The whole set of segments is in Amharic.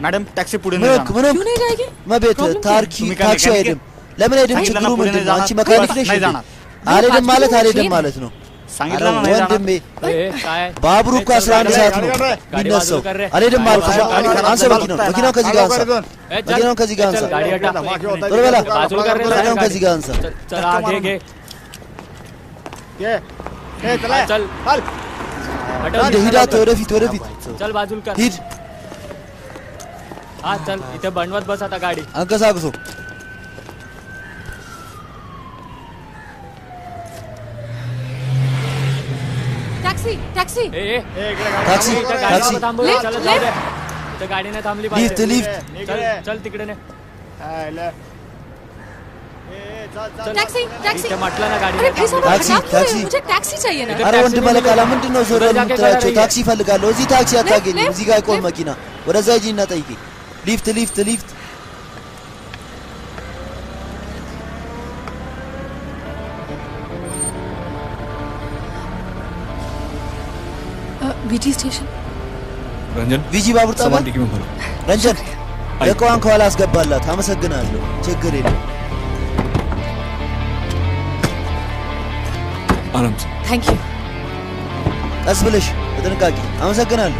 Madam taxi पुढे नाही जाणार. क्यों नहीं जाएगी? मैं बेत ታርኪ ታክሲ አይደለም ለምን አይደለም ችግሩ ምንድን ነው አንቺ መካኒክ ነሽ አይደለም ማለት አይደለም ማለት ነው सांगितलं ना नाही जाणार. ወንድሜ ባቡሩ እኮ 11 ሰዓት ነው ቢነሳው አይደለም አልኩሽ አንተ መኪናው ከዚህ ጋር አንሳ መኪናው ከዚህ ጋር አንሳ ቶሎ በላ መኪናው ከዚህ ጋር አንሳ चल आगे गे ये चला चल ሂድ ሂድ ወደፊት चल बाजूला कर ሂድ हा चल इथे बनवत बस आता गाडी አንቀሳቅሶ टॅक्सी टॅक्सी ए ए टॅक्सी टॅक्सी थांबव चल जाऊ दे इथे गाडी नाही थांबली लिफ्ट लिफ्ट चल चल तिकडे ने टॅक्सी टॅक्सी इथे म्हटलं ना गाडी अरे भाई साहब टैक्सी, हटा क्यों रहे हैं? टैक्सी। मुझे टैक्सी चाहिए ना አረ ወንድም አለቃላ ምንድነው ዞሮ የምትራቸው ታክሲ ፈልጋለሁ እዚህ ታክሲ አታገኝም እዚህ ጋር ቆም መኪና ወደዛ ሂጂና ጠይቂ ሊፍት ሊፍት ሊፍት बीटी स्टेशन रंजन ቪጂ ባቡር ጣቢያ सामान डिक्की में भरो ረንጀን ለቀዋን ከኋላ አስገባላት አመሰግናለሁ ችግር የለም आराम से थैंक यू ቀስ ብለሽ በጥንቃቄ አመሰግናለሁ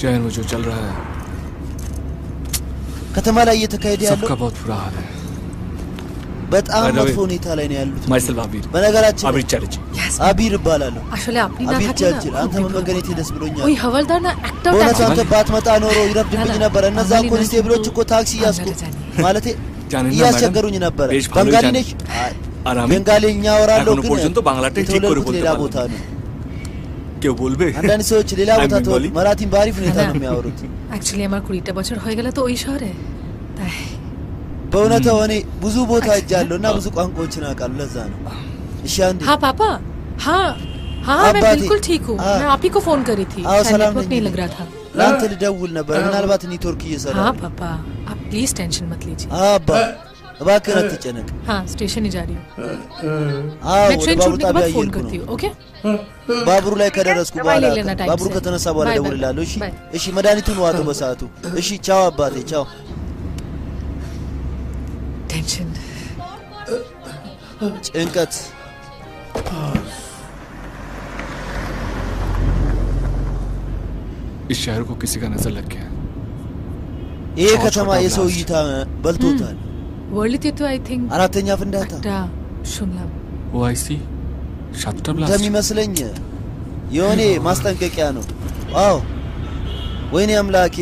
शहर में जो चल रहा है ከተማ ላይ እየተካሄደ ያለው सबका बहुत बुरा हाल है በጣም By the way, መጥፎ ሁኔታ ላይ ነው ያሉት माइसेल्फ आबिर በነገራችን आबिर चैटर्जी አቢር እባላለሁ আসলে আপনি না አቢር থাকলে ቻችል না አንተ መገኘቴ ደስ ብሎኛል ওই হাওলদার না একটা በእውነት ট্যাক্সি አንተ ባትመጣ ኖሮ ይረፍድብኝ لا، ነበር እነዛ አማሊ ኮንስቴብሎች ነሱ እኮ ታክሲ ያስኩ አንዳንድ ማለቴ জানেন না እያስቸገሩኝ ነበረ বেশ ভালোই বেঙ্গাሊ জানি। ነሽ আর আমি বেঙ্গালিኛ አወራለሁ এখনো ግን পর্যন্ত বাংলাটাই ঠিক করে የተወለድኩት বলতে ሌላ পারিনি। ቦታ ነው কেউ বলবে አንዳንድ ሰዎች ሌላ ቦታ I'm ተወል Bengali? መራቲን በአሪፍ ሁኔታ ነው የሚያወሩት অ্যাকচুয়ালি আমার 20টা বছর হয়ে গেল তো ওই শহরে তাই በእውነቱ እኔ ብዙ ቦታ ሄጃለሁ እና ብዙ ቋንቋዎችን አውቃለሁ ለዛ ነው እሺ አንዴ हाँ पापा हाँ हाँ मैं አባቴ፣ बिल्कुल ठीक हूँ हाँ। मैं आप ही को फोन करी थी आओ, शायद सलाम नेटवर्क नहीं नहीं लग रहा था ለአንተ ልደውል ነበር ምናልባት ኔትወርክ እየሰራ हाँ ነው पापा आप प्लीज टेंशन मत लीजिए አባ እባክህ አትጨነቅ हाँ स्टेशन ही जा रही हूँ አዎ मैं ወደ ट्रेन ባቡር छूटने के ጣቢያ बाद फोन እየሄድኩ करती ነው हूँ ओके ባቡሩ ላይ ከደረስኩ ባይ በኋላ ሌላ ታይም ባቡሩ ሴት። ከተነሳ በኋላ ባይ ባይ። ደውልላለሁ እሺ ባይ። እሺ መድኃኒቱን ዋጠው በሰዓቱ እሺ ቻው አባቴ ቻው टेंशन ጭንቀት इस शहर को किसी का नजर लग गया है। ይሄ ቻው ከተማ ቻው የሰው ብላስ። እይታ በልቶታል वर्ल्ड तो आई थिंक አራተኛ ፍንዳታ একটা শুনলাম वो आईसी सातटा ब्लास्ट እንደሚመስለኝ የሆነ ማስጠንቀቂያ ነው አዎ ወይኔ አምላኬ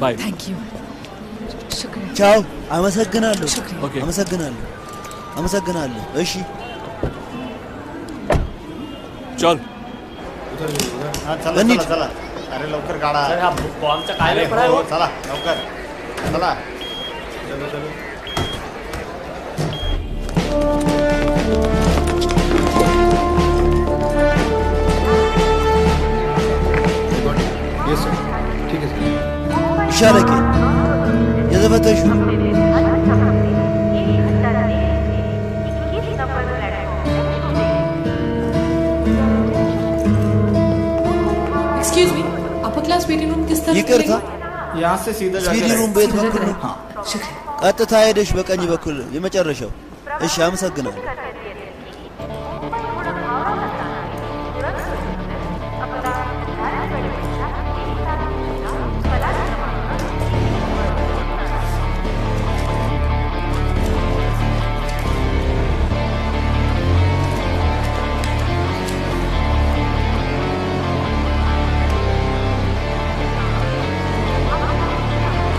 बाय थैंक यू शुक्रिया ቻው አመሰግናለሁ शुक्रिया ओके አመሰግናለሁ አመሰግናለሁ እሺ चल हा, चला नीट. चला चला अरे लवकर काढा अरे हा बॉम्बचा काय अरे लफडा आहे हो, हो? चला लवकर चला ይሻለክ የተፈተሹ excuse me upper class waiting room किस तरफ ይቅርታ यहाँ से सीधा ስፒዲ जाके ሩም ቤት በኩል ነው शुक्रिया ቀጥታ ሄደሽ በቀኝ በኩል የመጨረሻው እሺ አመሰግናለሁ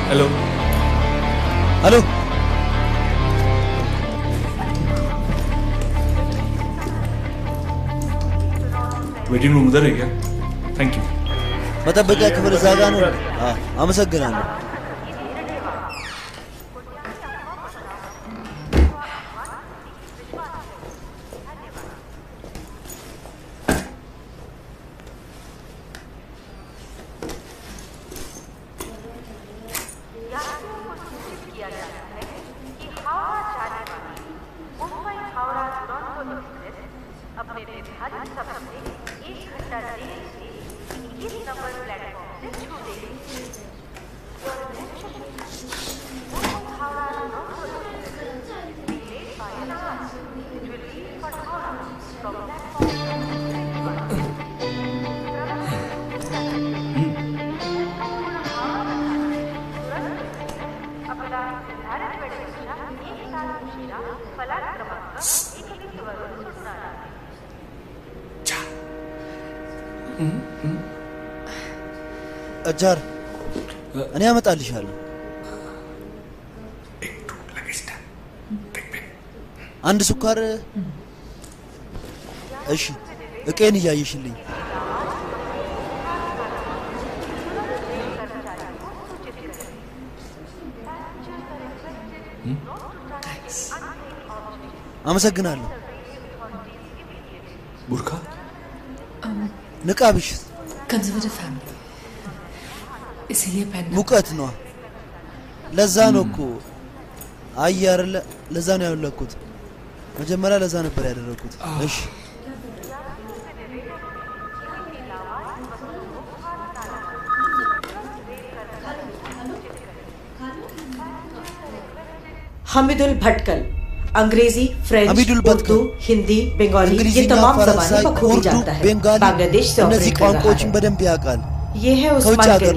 हेलो हेलो वेटिंग रूम उधर है क्या thank you መጠበቂያ ክፍል እዛ ጋር ነው። አመሰግናለሁ። Ajar እኔ አመጣልሻለሁ። አንድ ስኳር። እሺ እቄን እያየሽልኝ። አመሰግናለሁ። ቡርካ ንቃብሽ conservative family इसलिए पहनना ሙቀት ነው። ለዛ ነው እኮ አያርለ ለዛ ነው ያለኩት። መጀመሪያ ለዛ ነበር ያደረኩት። እሺ हमीदुल भटकल अंग्रेजी, फ्रेंच, उर्दू, हिंदी, बंगाली ये तमाम ज़बानें बखूबी जानता है। बांग्लादेश से ऑपरेट कर रहा है। በደንብ ያውቃል። ये है उस्मान के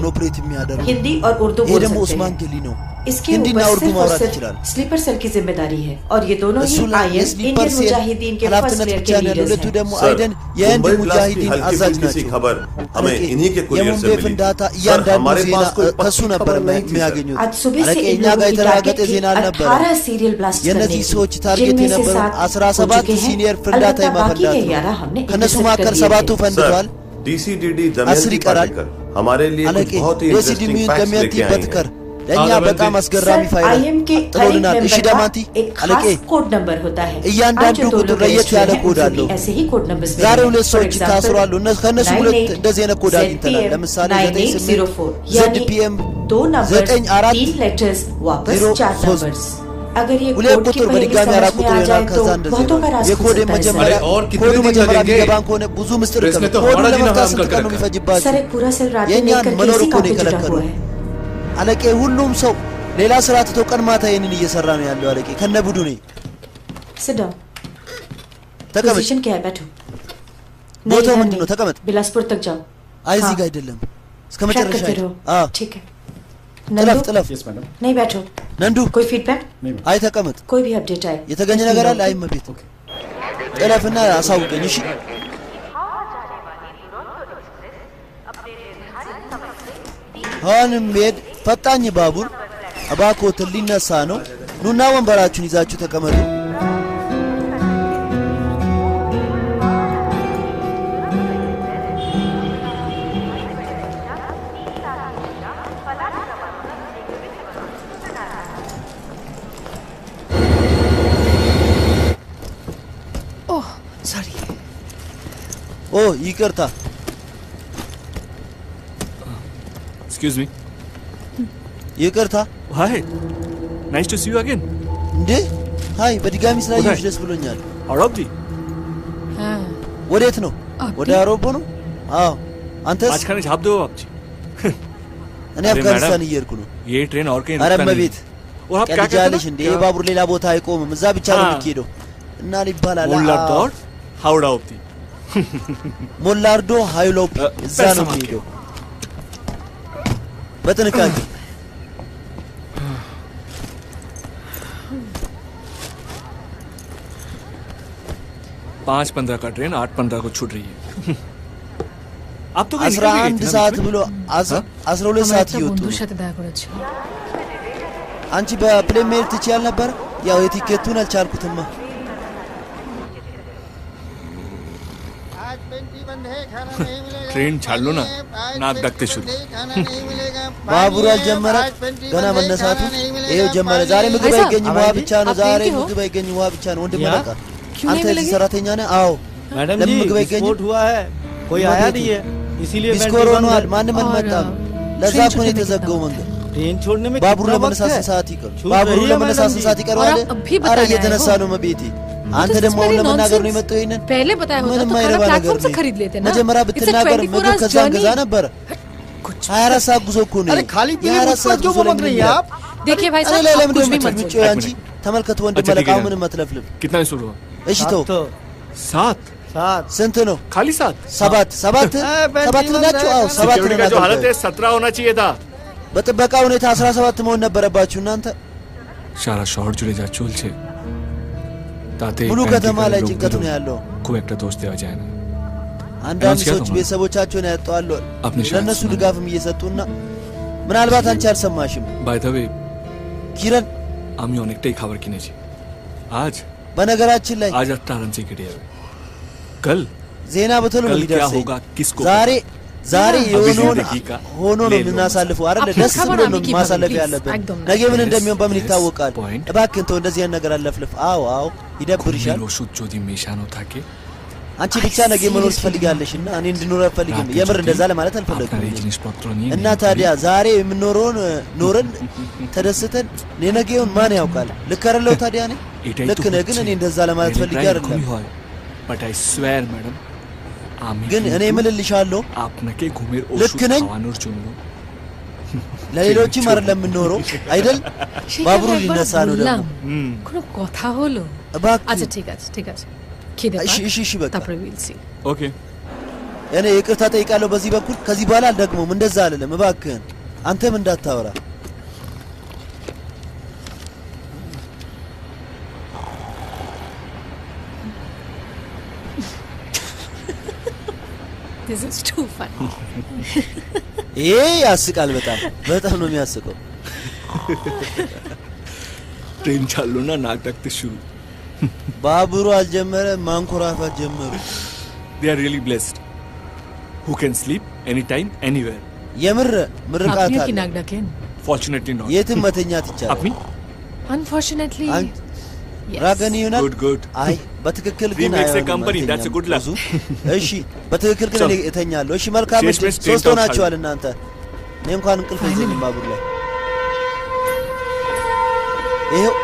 हिंदी और उर्दू बोल सकते हैं। इसके ऊपर सिर्फ और सिर्फ स्लीपर सेल की जिम्मेदारी है और ये दोनों ही आईएस इंडियन मुजाहिदीन के फर्स्ट लेयर के लीडर्स हैं। የህንድ ሙጃሂዲን አዛዥ ናቸው። खबर हमें इन्हीं के कुरियर से मिली। ፍንዳታ እያንዳንዱ ዜና ከሱ ነበር የሚያገኙት። आज सुबह से እኛ ጋር የተረጋገጠ ዜና አልነበረ። 18 सीरियल ब्लास्ट የነዚህ ሰዎች ታርጌት የነበረው 17 ሲኒየር ፍንዳታ የማፈንዳት ነው። ከነሱ መካከል 7ቱ ፈንድቷል። डीसीडीडी दमयंती पाटेकर हमारे लिए कुछ बहुत ही इंटरेस्टिंग फैक्ट्स लेके आए हैं। ለኛ በጣም አስገራሚ ፋይል ጥሎልናል። እሺ ደማንቲ አለቄ कोड नंबर होता है। እያንዳንዱ ቁጥር ለየት ያለ ኮድ አለው። ऐसे ही कोड नंबर ዛሬ ሁለት ሰዎች ታስሯል። ከነሱ ሁለት እንደዚህ አይነት ኮድ አግኝተናል። ለምሳሌ 9804 ZPM 2 नंबर 94 3 लेटर्स वापस 4 नंबर्स। अगर ये ሁለት कोड की ቁጥር पहली በድጋሚ አራት समझ में ቁጥር आ ይሆናል። जाए ከዛ तो እንደዚህ बहुतों का रास्ता የኮድ खुलता है। መጀመሪያ और कितने ኮዱ दिन መጀመሪያ लगेंगे? ቢገባን ከሆነ ብዙ ምስጢር इसमें ይቀር तो ኮዱ हमारा ለመፍታት नाम ስንት कर ቀን ነው रखा है। የሚፈጅባቸው? सर एक पूरा सेल रात में የኛን लेकर መኖር किसी እኮ काम ነው पे जुटा የከለከሉ። हुआ है। አለቄ ሁሉም ሰው ሌላ ስራ ትቶ ቀን ማታ ይሄንን እየሰራ ነው ያለው። አለቄ ከነ ቡድኔ Sit down. ተቀመጥ። पोजीशन क्या है? बैठो। ቦታው नहीं, ምንድን ነው? ተቀመጥ። बिलासपुर तक जाओ। አይ እዚህ हाँ। ጋር አይደለም እስከ ट्रैक መጨረሻ करते रहो। አዎ ठीक है। ጥለፍ नंदू ጥለፍ यस मैडम नहीं बैठो। ነንዱ कोई फीडबैक? አይ ተቀመጥ። कोई भी अपडेट आए የተገኘ ነገር አለ? አይ መቤት ጥለፍና አሳውቀኝ። እሺ አሁንም ሄድ ፈጣኝ ባቡር እባክዎት ሊነሳ ነው። ኑና ወንበራችሁን ይዛችሁ ተቀመጡ። oh sorry ኦ ይቅርታ። excuse me ይቅርታ። hi nice to see you again እንዴ ሃይ በድጋሚ ስላየሁሽ ደስ ብሎኛል። आरबजी हाँ ወዴት ነው? አብዲ። ወደ አውሮፓ ነው? አዎ አንተስ? आज खाने छाप दो आप जी እኔ अरे አፍጋኒስታን मैडम, እየሄድኩ ነው። ये ट्रेन और कहीं አረ रुकता नहीं መቤት है। और आप क्या कहते ቀልጃለሽ हैं እንዴ? क्या? ባቡር ሌላ ቦታ አይቆምም። እዛ ብቻ ነው हाँ। የሚሄደው እና ይባላል። मोल्लार और हावड़ा होती ሞላርዶ ሃይሎፕ እዛ ነው በስመ አብ። የሚሄደው። በጥንቃቄ 5:15 का ट्रेन 8:15 को छूट रही है आप तो कहीं निकल गए 11 थे ना ሰዓት बीच में? ብሎ 12 আমার ሰዓት একটা እየወጡ বন্ধুর ነው። সাথে দেখা করেছিল አንቺ በፕሌን መሄድ ትችያል ነበር? ያው የቲኬቱን አልቻልኩትማ። आज 21 ट्रेन छाड़ लो ना, नाक डाकते शुरू। ባቡሩ አልጀመረ ገና መነሳቱ ይሄው ጀመረ። ዛሬ ምግብ አይገኝም፣ ውሃ ብቻ ነው። ዛሬ ምግብ አይገኝም፣ ውሃ ብቻ ነው። ወንድም መለካ አንተ እዚህ ሰራተኛ ነህ? አዎ मैडम जी विस्फोट हुआ है, कोई आया नहीं है, इसीलिए ቢስኮር ሆኗል። ማንም አልመጣም። ለዛ እኮ ነው የተዘጋው መንገድ። ट्रेन छोड़ने में ባቡሩ ለመነሳት ሰዓት ይቀር፣ ባቡሩ ለመነሳት ሰዓት ይቀረዋል። አረ እየተነሳ ነው መቤቴ። አንተ ደግሞ አሁን ለመናገር ነው የመጣው? ይሄንን पहले बताया होता तो የማይረባ ነገር प्लेटफॉर्म से खरीद लेते ना। መጀመሪያ ብትናገር ምግብ ከዛ ገዛ ነበር። 24 ሰዓት ጉዞ እኮ ነው። अरे खाली पीने मुझ पर क्यों बोल रही हैं आप? देखिए भाई साहब, आप कुछ भी मत सोचिए। አንቺ ተመልከቱ ወንድም መለካ ምንም አትለፍልፍ። कितना सुन रहा? እሺ ተው። 7 ስንት ነው? खाली 7 ሰባት ናቸው። አዎ 7 सिक्योरिटी का जो हालत है 17 होना चाहिए था। በጥበቃ ሁኔታ 17 መሆን ነበረባችሁ እናንተ። সারা শহর জুড়ে যা চলছে তাতে ሙሉ ከተማ ላይ ጭንቀት ነው ያለው። খুব একটা দোষ দেওয়া যায় না। አንዳንድ ሰዎች ቤተሰቦቻቸውን ያጣሉ፣ ለነሱ ድጋፍም እየሰጡና ምናልባት አንቺ አልሰማሽም። ባይ ዘ ዌይ কিরণ আমি অনেকটাই খাবার কিনেছি আজ। በነገራችን ላይ আজ একটা আরাম से কেটে যাবে। कल ዜና በቶሎ ነው የሚደርሰው። ዛሬ የሆነውን ሆኖ ነው የምናሳልፈው አይደል? ደስ ብሎ ነው ማሳለፍ ያለብን። ነገ ምን እንደሚሆን በምን ይታወቃል? እባክህን ተው እንደዚህ አይነት ነገር አለፍልፍ። አዎ ይደብርሻል። ওষুধ যদি মেশানো থাকে አንቺ ብቻ ነገ መኖር ትፈልጋለሽና እኔ እንድኖር አልፈልግም። የምር እንደዛ ለማለት አልፈልግም። እና ታዲያ ዛሬ የምንኖረውን ኖረን ተደስተን ነገውን ማን ያውቃል? ልክ አይደለው? ታዲያ እኔ ልክ ነህ፣ ግን እኔ እንደዛ ለማለት ፈልጌ አይደለም። but I swear madam ግን እኔ እምልልሻለሁ আপনাকে ঘুমের ওষুধ খাওয়ানোর জন্য ለሌሎችም አይደለም የምንኖረው አይደል? ባቡሩ ሊነሳ ነው ደግሞ কোনো কথা হলো? আচ্ছা ঠিক আছে খিদে পায়। እሺ በቃ তারপরে we'll see። ኦኬ እኔ ይቅርታ ጠይቃለሁ በዚህ በኩል። ከዚህ በኋላ አልደግሞም፣ እንደዛ አይደለም። እባክህን አንተም እንዳታወራ። This is too funny. ይሄ ያስቃል። በጣም ነው የሚያስቀው። ट्रेन चालू ना नाक डाकते शुरू। ባቡሩ አልጀመረ ማንኮራፋት ጀመሩ። They are really blessed who can sleep anytime anywhere. የምር ምርቃት आपने की አለ። नाक डाकेन? Fortunately not. የትም መተኛት ይቻላል። अपनी Unfortunately yes. ራገኒ ይሆናል። good አይ በትክክል ግን Remake the company, that's a good luck. እሺ በትክክል ግን እኔ እተኛለሁ። እሺ መልካም ሼሽ ሜሽ ሶስት ቴንት ሆናችኋል እናንተ። እኔ እንኳን እንቅልፍ አይዘኝም ባቡር ላይ። ይሄው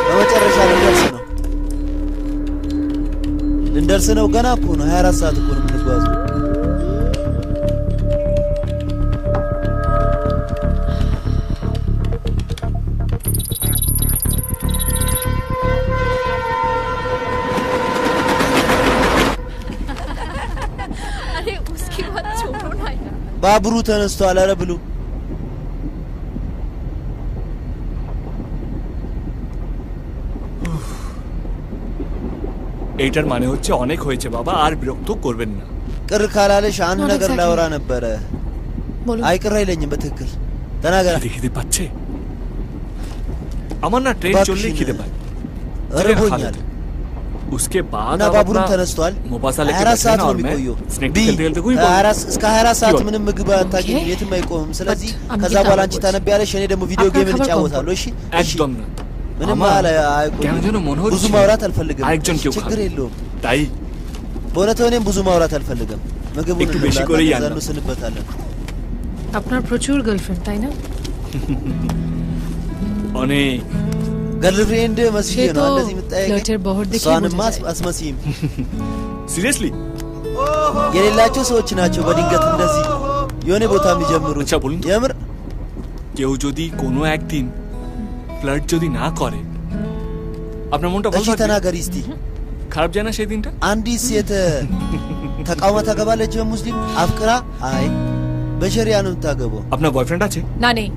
በመጨረሻ ልንደርስ ነው። ገና እኮ ነው 24 ሰዓት እኮ ነው የምንጓዘው። अरे उसकी बात छोड़ो ना यार। ባቡሩ ተነስቷል። አረ ብሉ። এইটার মানে হচ্ছে অনেক হয়েছে বাবা, আর বিরক্ত করবেন না। ቅር ካላለሽ አንድ ነገር ላወራ ነበረ። አይ ቅር አይለኝም። በትክክል ተናገር። খিদে পাচ্ছে আমার না ট্রেন চললেই খিদে পায়। እርቦኛል። उसके बाद እና ባቡሩ ተነስቷል። मोबासा लेके 24 ሰዓት ነው और मैं የሚቆየው። स्नैक खेलते खेलते कोई 24 እስከ 24 ሰዓት ምንም ምግብ አታገኝም፣ የትም አይቆምም። ስለዚህ ከዛ በኋላ አንቺ ታነቢያለሽ፣ እኔ ደግሞ ቪዲዮ ጌም እንጫወታለሁ። እሺ একদম না ምንም አለ አይቆም። কেন যেন মনে হচ্ছে ብዙ ማውራት አልፈልግም። আরেকজন কেউ ችግር የለውም። তাই በእውነት እኔም ብዙ ማውራት አልፈልግም። ምግቡን একটু বেশি করেই আনলাম। እንስንበታለን። আপনার প্রচুর গার্লফ্রেন্ড তাই না? অনেক ገርልፍሬንድ መስዬ সে ነው তো እንደዚህ የምትጠይቀኝ? ፍለርটের বহর দেখে እሷንማ বোঝা যায়। አስመስይም። সিরিয়াসলি የሌላቸው ሰዎች ናቸው በድንገት እንደዚህ የሆነ ቦታ የሚጀምሩት። আচ্ছা বলুন তো, የምር কেউ যদি কোনো একদিন ফ্লার্ট যদি না করে আপনার মনটা ভালো እሺ থাকবে? ተናገሪ እስቲ። খারাপ যায় না সেই দিনটা? አንዲት ሴት ተቃውማ ታገባለች በሙስሊም አፍቅራ? አይ በሸሪያ ነው የምታገባው። আপনার বয়ফ্রেন্ড আছে? না নেই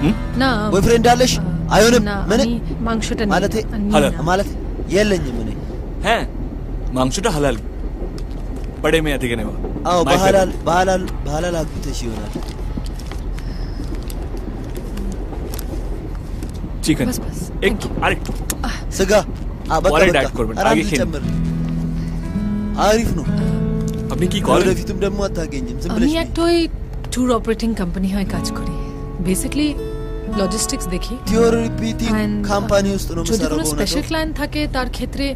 হুম? না ቦይፍሬንድ አለሽ? አይሆንም። না, ምን আমি মাংসটা নেই। ማለቴ হালাল। ማለት የለኝም እኔ። হ্যাঁ মাংসটা হালাল বড়ে মেয়া থেকে নেওয়া। አዎ My በሐላል አግብተሽ ይሆናል። চিকেন বাস, বাস, একটু আরেকটু ስጋ በቃ পরে በቃ ডায়েট করবেন, ኧረ আগে አንድ খেয়ে ጨምር። አሪፍ ነው። আপনি আপনি কি করেন? ወደፊትም ደግሞ አታገኝም ዝም আমি ብለሽ একটা ওই ট্যুর অপারেটিং কোম্পানি হয় কাজ করি বেসিক্যালি লজিস্টিক্স দেখি ቲዮሪ ሪፒቲንግ ካምፓኒ ውስጥ ነው যদি የምሰራው কোনো স্পেশাল ক্লায়েন্ট থাকে তার ক্ষেত্রে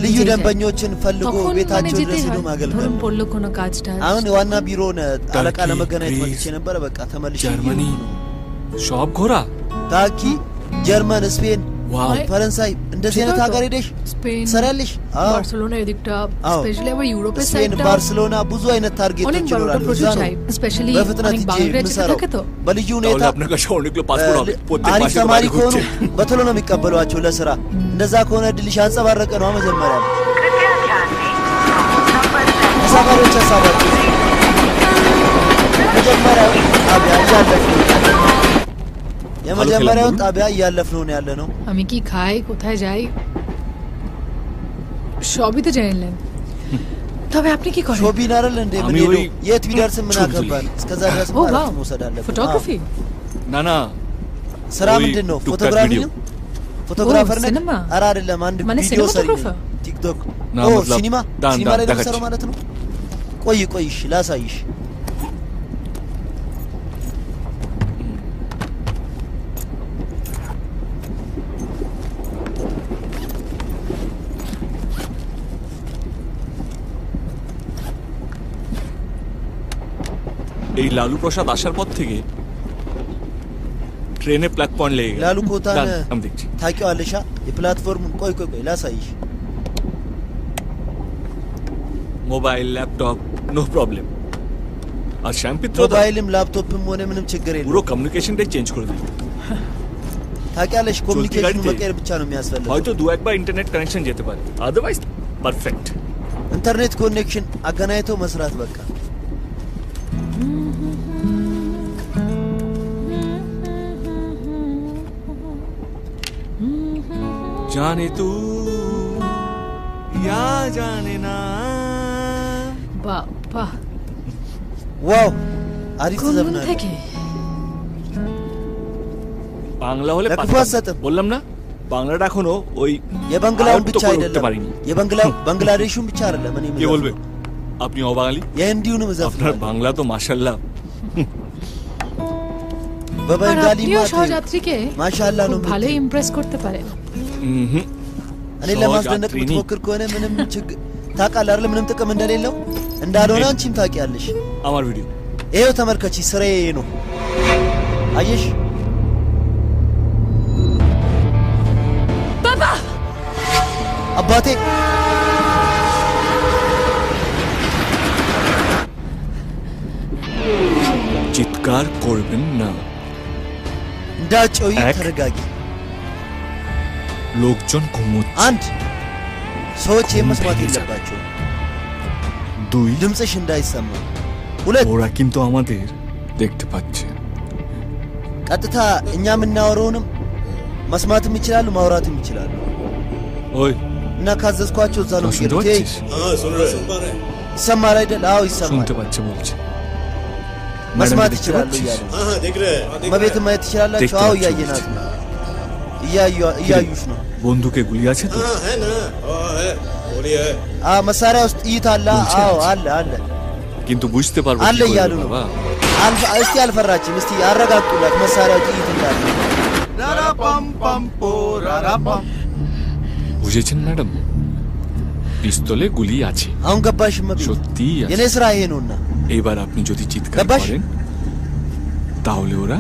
ልዩ ደንበኞችን ፈልጎ তখন মানে ቤታቸው যেতে ድረስ ሄዶ হয় ማገልገል ধরুন পড়লো কোনো কাজটা አሁን ዋና ቢሮውን አለቃ ለመገናኘት መጥቼ ነበረ በቃ ተመልሼ ጀርመኒ সব ঘোরা ታኪ ጀርመን ስፔን ዋው ፈረንሳይ እንደዚህ አይነት ሀገር ሄደሽ স্পেন ሰራልሽ বার্সেলোনা এদিকটা স্পেশালি আবার ইউরোপের ስፔን সাইডটা ባርሴሎና ብዙ አይነት ታርጌቶች অনেক বড় ይኖራሉ প্রচুর እዛ ነው চাই স্পেশালি በፍጥነት অনেক ሂጄ বাংলাদেশে የምሰራው থাকে তো በልዩ তাহলে ሁኔታ আপনার কাছে অনেকগুলো পাসপোর্ট হবে প্রত্যেক አሪፍ মাসে ተማሪ বাড়ি ከሆኑ হচ্ছে በቶሎ ነው የሚቀበሏቸው ለስራ እንደዛ ከሆነ እድልሽ ያንጸባረቀ ነው መጀመሪያ ተሳፋሪዎች ሀሳባቸው መጀመሪያው ጣቢያ እያለፍን የመጀመሪያውን ጣቢያ እያለፍን ነው ያለ ነው আমি কি খাই কোথায় যাই সবই তো জানেন তবে আপনি কি করেন ሾቢን አይደል እንዴ ምን আমি ሄዶ ওই የት ቢደርስም ምን ሹም አገባል እስከዛ ድረስ ও ማለት বাহ መውሰድ አለብን ফটোগ্রাফি না না ስራ ওই ምንድን ነው টুকটাক ፎቶግራፊ ቪዲዮ ነው ፎቶግራፈር ነህ ሲኒማ? ኧረ አይደለም አንድ মানে ቪዲዮ ሰሪ ነኝ ሲኒማቶግራፈር? ቲክቶክ না, ኦ मतलब ሲኒማ দান, ሲኒማ দান, ላይ ነው দেখাচ্ছি। የምሰራው ማለት ነው ቆይሽ ላሳይሽ এই লালু প্রসাদ আসার পর থেকে ট্রেনে প্ল্যাক পয়েন্ট লেগে গেছে ላሉ ኮታን দান, আমি দেখছি ታውቂዋለሽ የፕላትፎርሙን ቆይ ላሳይሽ মোবাইল ল্যাপটপ নো প্রবলেম আর শ্যাম্পিত্র ሞባይልም ላፕቶፕም ሆነ ምንም ችግር পুরো የለውም কমিউনিকেশনটাই চেঞ্জ করে দিল ታውቂያለሽ ኮሚኒኬሽኑ গাড়িতে መቀየር ብቻ ነው የሚያስፈልገው হয়তো দু একবার ইন্টারনেট কানেকশন যেতে পারে আদারওয়াইজ পারফেক্ট ኢንተርኔት ኮኔክሽን አገናኝተው መስራት በቃ জানে তু ইয়া জানে না বাহ বাহ ዋው አሪፍ কোন ዘፈን থেকে বাংলা হলে ለክፉ পারতাম। አትሰጥም বললাম না বাংলাটা এখনো ওই የባንግላውን আয়ত্ত ብቻ করে উঠতে አይደለም পারিনি ባንግላዴሹን ብቻ አይደለም እኔ কে বলবে আপনি অবাঙালি የህንዲውንም আপনার ዘፍናለሁ বাংলা তো মাশাআল্লাহ আর በበንጋሊ আপনিও ማቴ সহযাত্রীকে ማሻአላ ነው খুব ভালো ইমপ্রেস করতে পারেন እኔ ለማስደነቅ የምትሞክር ከሆነ ምንም ችግር ታውቃለህ አይደል ምንም ጥቅም እንደሌለው እንዳልሆነ አንቺም ታውቂያለሽ আমার ভিডিও ይሄው ተመልከቺ ስራዬ ነው አየሽ বাবা አባቴ চিৎকার করবেন না እንዳጨውይ এক ተረጋጊ লোকজন ঘুমোচ্ছে አንድ ሰዎች መስማት ভেঙে যাবে। የለባቸው দুই ድምፅሽ እንዳይሰማ ሁለት ওরা কিন্তু আমাদের দেখতে পাচ্ছে ቀጥታ እኛ የምናወራውንም መስማትም ይችላሉ ማውራትም ይችላሉ ওই እና ካዘዝኳቸው እዛ ነው শুনতে የሚገኙት পাচ্ছিস ይሰማል አይደል አዎ ይሰማል শুনতে পাচ্ছে বলছে መስማት দেখতে ይችላሉ পাচ্ছিস? እያሉ መቤት ማየት ትችላላችሁ দেখতে አዎ পাচ্ছি እያየናት ነው እያዩሽ ነው বন্দুকে গুলি আছে তো መሳሪያ ውስጥ ጥይት አለ বলছে አዎ আছে। አለ አለ কিন্তু বুঝতে পারবো አለ কি করে እያሉ ነው বাবা እስቲ አልፈራችም እስቲ አረጋግጡላት መሳሪያው ጥይት እንዳለ বুঝেছেন ম্যাডাম পিস্তলে গুলি আছে አሁን ገባሽ መቤት সত্যি የኔ আছে ስራ ይሄ ነውና এবার আপনি যদি চিৎকার গব্বাস? করেন তাহলে ওরা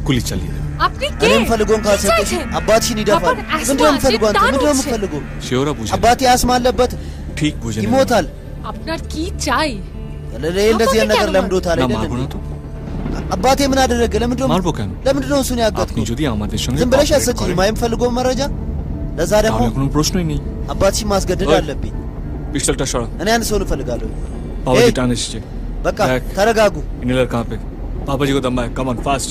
গুলি চালিয়ে দেবে আপনি কে እኔም ፈልጎን কি ካልሰጠሽ চাইছেন? አባትሽን ይደፋል বাবার አስማ ምንድነው আছে, የምትፈልጉ አንተ টান ምንድነው হচ্ছে। የምትፈልጉ সে ওরা বুঝে নেবে। አባቴ አስማ አለበት ঠিক বুঝে নেবে। ይሞታል আপনার কি চাই እንደዚህ አይነት ነገር কেন ለምዶታል না አይደል মারবো না তো አባቴ ምን አደረገ মারবো কেন ለምንድነው እሱን আপনি ያጋጥኩት যদি আমাদের সঙ্গে ዝም ብለሽ cooperate አሰጪኝ করেন, የምፈልገው መረጃ ለዛ ደግሞ তাহলে কোনো প্রশ্নই নেই አባትሽን ማስገደድ ওই। አለብኝ পিস্তলটা সরা እኔ አንድ ሰው እፈልጋለሁ বাবাজি এই। টান এসছে በቃ দেখ। ተረጋጉ ইনহেলার कहाँ पे पापा जी को दम है कम ऑन फास्ट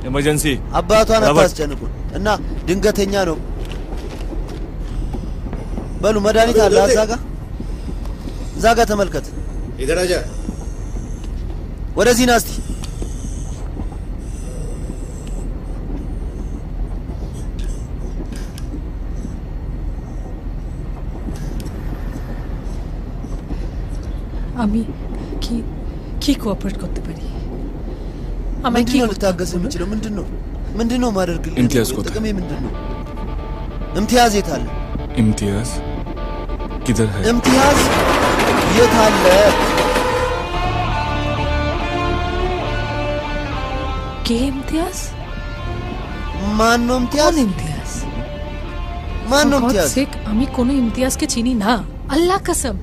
इमरजेंसी አባቷን ረበጥ። አታስጨንቁን እና ድንገተኛ ነው በሉ መድኃኒት አለ እዛ ጋ ተመልከት इधर आजा ወደዚህ ና እስቲ আমি কি কোঅপারেট করতে পারি? আমায় কি ልታገዝ የምችለው? ምንድን ነው ማደርግልህ? ইমতিয়াজ কোথায়? ጥቅሜ ምንድን ነው? इम्तियाज የት አለ? इम्तियाज किधर है? इम्तियाज የት አለ? কে ইমতিয়াজ? ማን ነው ইমতিয়াজ? ইমতিয়াজ? ማን ነው ইমতিয়াজ? আমি কোনো ইমতিয়াজকে চিনি না, আল্লাহ কসম।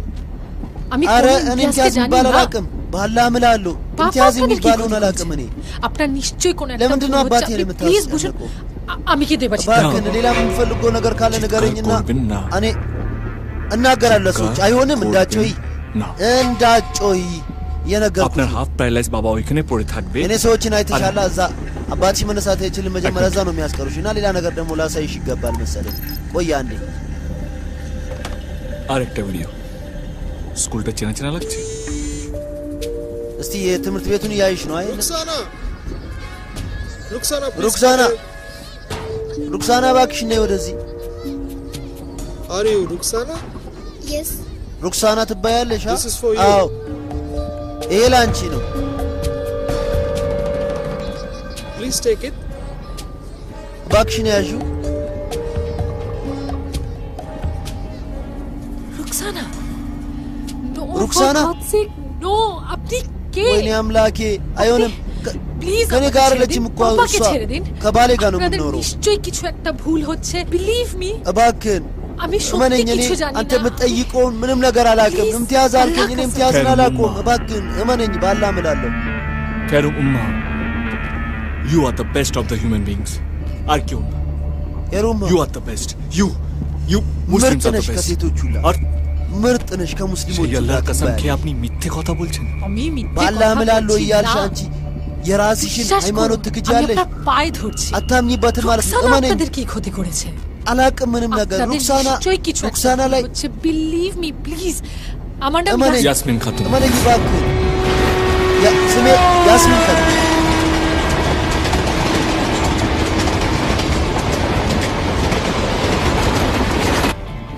আমি আরে ইমতিয়াজ የሚባል አላውቅም፣ ባላ እምላለሁ። ইমতিয়াজ የሚባለውን አላውቅም እኔ። আপনার নিশ্চয়ই কোনো একটা ለምንድን ነው አባቴ প্লিজ বুঝুন। আমি কি দেবাছি? እባክህን ሌላ የምፈልገው ነገር ካለ ንገረኝና እኔ እናገራለሁ። ሰዎች አይሆንም፣ እንዳጮይ የነገርኩህ আপনার হাফ প্যারালাইজ বাবা ওইখানে পড়ে থাকবে። እኔ ሰዎችን አይተሻላ? እዛ አባትሽ መነሳት አይችልም፣ መጀመሪያ እዛ ነው የሚያስቀሩሽ። እና ሌላ ነገር ደግሞ ላሳይሽ ይገባል መሰለኝ። ቆይ አንዴ። আরেকটা ভিডিও। স্কুলটা চেনা চেনা লাগছে। እስቲ የትምህርት ቤቱን እያይሽ ነው አይደል? ሩክሳና እባክሽ ነይ ወደዚህ። አሪው ሩክሳና? Yes. ሩክሳና ትባያለሽ? አዎ፣ ይሄ ላንቺ ነው። Please take it. እባክሽ ነው ያዥው። ሩክሳና ሩክሳና ኖ আপনি কে? ወይኔ አምላኬ፣ አይሆንም። ከኔ ጋር ለችም እኮ እሷ ከባሌ ጋር ነው የምኖረው። নিশ্চয়ই কিছু একটা ভুল হচ্ছে, বিলিভ মি። እባክህን আমি সত্যি কিছু জানি না። አንተ የምትጠይቀውን ምንም ነገር አላውቅም። እምትያዝ አልከኝ፣ እኔ እምትያዝን አላውቅም። እባክህን እመነኝ፣ ባላ እምላለሁ። ከሩም ኡማ you are the best of the human beings. আর কেউ না। የሩም you are the best. you Muslims are the best. ከሴቶች ሁሉ ምርጥ ነሽ ከሙስሊሞች። ያላህ ቀሰም কে আপনি মিথ্যে কথা বলছেন? আমি মিথ্যে ባላ እምላለሁ እያልሽ አንቺ የራስሽን ሃይማኖት ትክጃለሽ። পায়ে ধরছি አታምኚበትም ማለት ነው። እመነኝ፣ আপনাদের কি ক্ষতি করেছে? አላውቅም ምንም ነገር። ሩክሳና ላይ বিলিভ মি প্লিজ। আমার নাম ইয়াসমিন খাতুন। እመነኝ እባክህ። ስሜ ያስሚን খাতুন።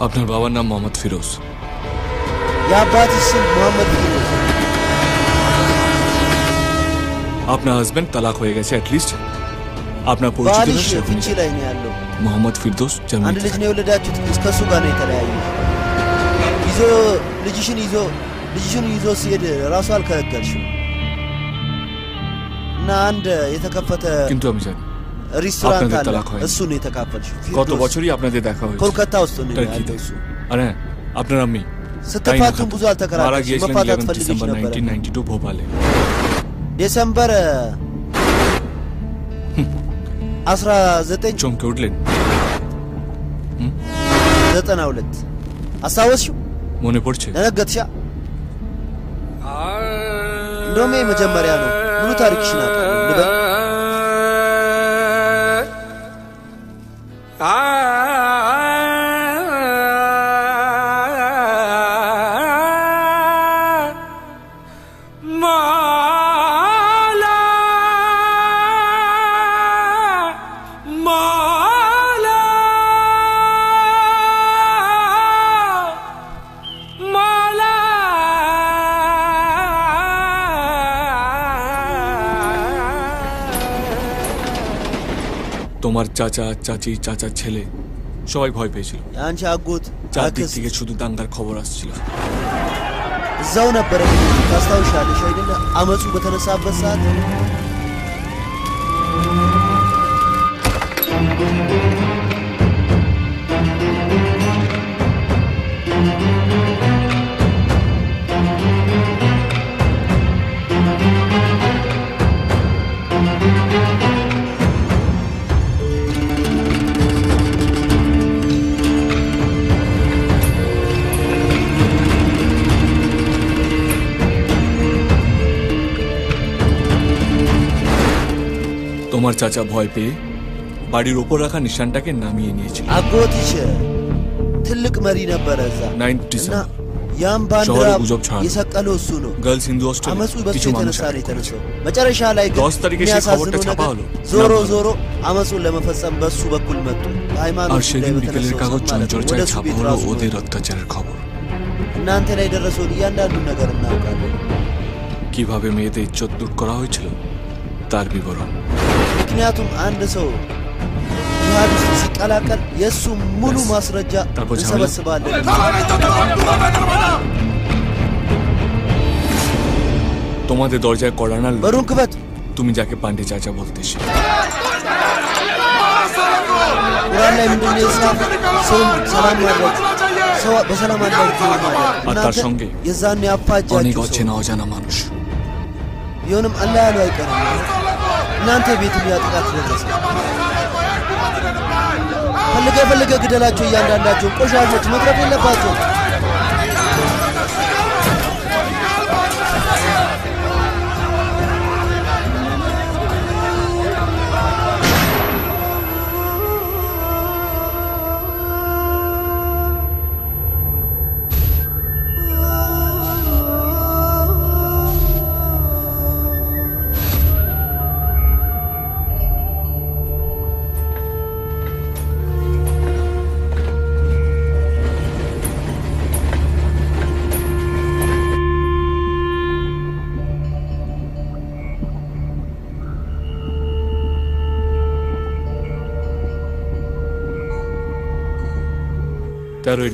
আপনার বাবার নাম মোহাম্মদ ফিরোজ। የአባትሽ ስም মোহাম্মদ ফিরোজ। আপনার হাজবেন্ড তালাক হয়ে গেছে অ্যাটলিস্ট আপনার পরিচিত ባልሽ ፍንጭ ላይ ነው ያለው። মোহাম্মদ ফিরদৌস አንድ ጀርመን ልጅ ነው የወለዳችሁት? ከሱ ጋር ነው የተለያዩት። ልጅሽን ይዞ ሲሄድ ራሱ አልከለከልሽም። እና አንድ የተከፈተ কিন্তু আমি জানি ሬስቶራንት አለ፣ እሱ ነው የተካፈልሽው። গত বছরই আপনাদের দেখা হয়েছে ኮልকাታ ውስጥ ነው ያለው እሱ። আরে আপনার আম্মি ስትፋቱም ብዙ አልተከራከርሽም። መፋታት ፈልገሽ ডিসেম্বর ነበር። 1992 ভোপালে ዲሴምበር 19 চমকে উঠলেন? 92 አስታወስሽው? মনে পড়ছে? ደነገጥሻ? እንደውም መጀመሪያ ነው። ሙሉ ታሪክሽን አውቃለሁ ልበል? তোমার চাচা চাচি চাচার ছেলে সবাই ভয় পেয়েছিল। አንቺ አጎት চারদিক থেকে শুধু দাঙ্গার খবর আসছিল። እዛው ነበረ። ታስታውሻለሽ አይደለ? አመፁ በተነሳበት ሰዓት তোমার চাচা ভয় পেয়ে বাড়ির ওপর রাখা নিশানটাকে নামিয়ে নিয়েছিল। አጎትሽ ትልቅ መሪ ነበረ እዛ። 9 ডিসেম্বর ያም ባንዲራ የሰቀለው እሱ ነው። গার্লস হিন্দু হোস্টেল አመፁ በሱ የተነሳ ነው የተነሳው። መጨረሻ ላይ ግን 10 ታሪክ እሺ খবরটা ছাপা হলো። ዞሮ አመፁን ለመፈጸም በሱ በኩል መጡ። ሃይማኖት আর সেদিন বিকেলের কাগজ চঞ্চর্চায় ছাপা হলো ওদের অত্যাচারের খবর। እናንተ ላይ ደረሰውን እያንዳንዱ ነገር እናውቃለን። কিভাবে মেয়েদের ইজ্জত লুট করা হয়েছিল তার বিবরণ। ምክንያቱም አንድ ሰው ጂሃድ ውስጥ ሲቀላቀል የእሱ ሙሉ ማስረጃ እንሰበስባለን። তোমাদের দরজায় কড়া নাড়ল বরুণ ክፈት። তুমি যাকে পান্ডে চাচা বলতে ቁርአን ላይ ምንድን ነው የጻፈው? ሰውን ሰላም ማድረግ ሰው በሰላም ማድረግ আর তার সঙ্গে የዛን ያፋጃችሁ অনেক অচেনা অজানা মানুষ ቢሆንም አላህ ያለው አይቀርም። እናንተ ቤት ሊያጥቃት ደረሰ። ፈልገ ግደላቸው። እያንዳንዳቸው ቆሻሾች መትረፍ የለባቸው።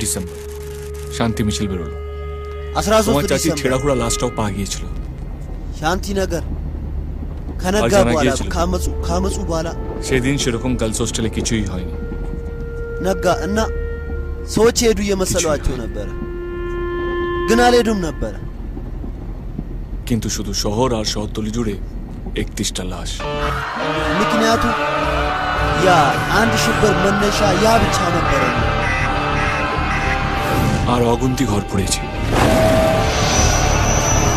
ডিসেম্বর শান্তি মিছিল বেরোলো। 13 চাচি ছেঁড়াখুড়া লাশটাও পাওয়া গিয়েছিল শান্তি নগর ከነጋ በኋላ ካመጹ በኋላ সেদিন সেরকম গার্লস হোস্টেলে কিছুই হয়নি። ነጋ እና ሰዎች ሄዱ እየመሰሏቸው ነበር፣ ግን አልሄዱም ነበር። কিন্তু শুধু শহর আর শহরতলি জুড়ে 31টা লাশ። ምክንያቱ ያ አንድ ሽብር መነሻ ያ ብቻ ነበር আর অগুন্তি ঘর পড়েছে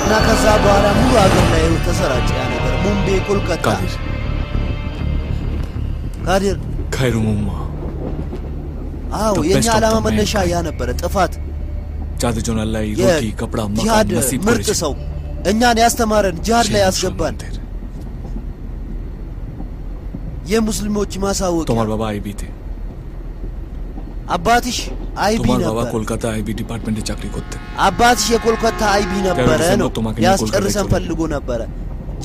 እና ከዛ በኋላ ሙሉ አገር ላይ ተሰራጨ ያ ነገር። ሙምቤ፣ ኮልካታ፣ ካዲር ካይሩሙማ። አዎ የኛ ዓላማ መነሻ ያ ነበር። ጥፋት ጃደጆና ላይ ሮቲ ከፕራ ማካን ነሲብ ምርጥ ሰው እኛን ያስተማረን ጂሃድ ላይ ያስገባን የሙስሊሞች ማሳወቅ። তোমার বাবা আইবিতে አባትሽ አይቢ ነበር። তোমার বাবা কলকাতা আইবি ডিপার্টমেন্টে চাকরি করতেন። አባትሽ የኮልካታ አይቢ ነበረ ነው ያስጨርሰን ፈልጎ ነበረ።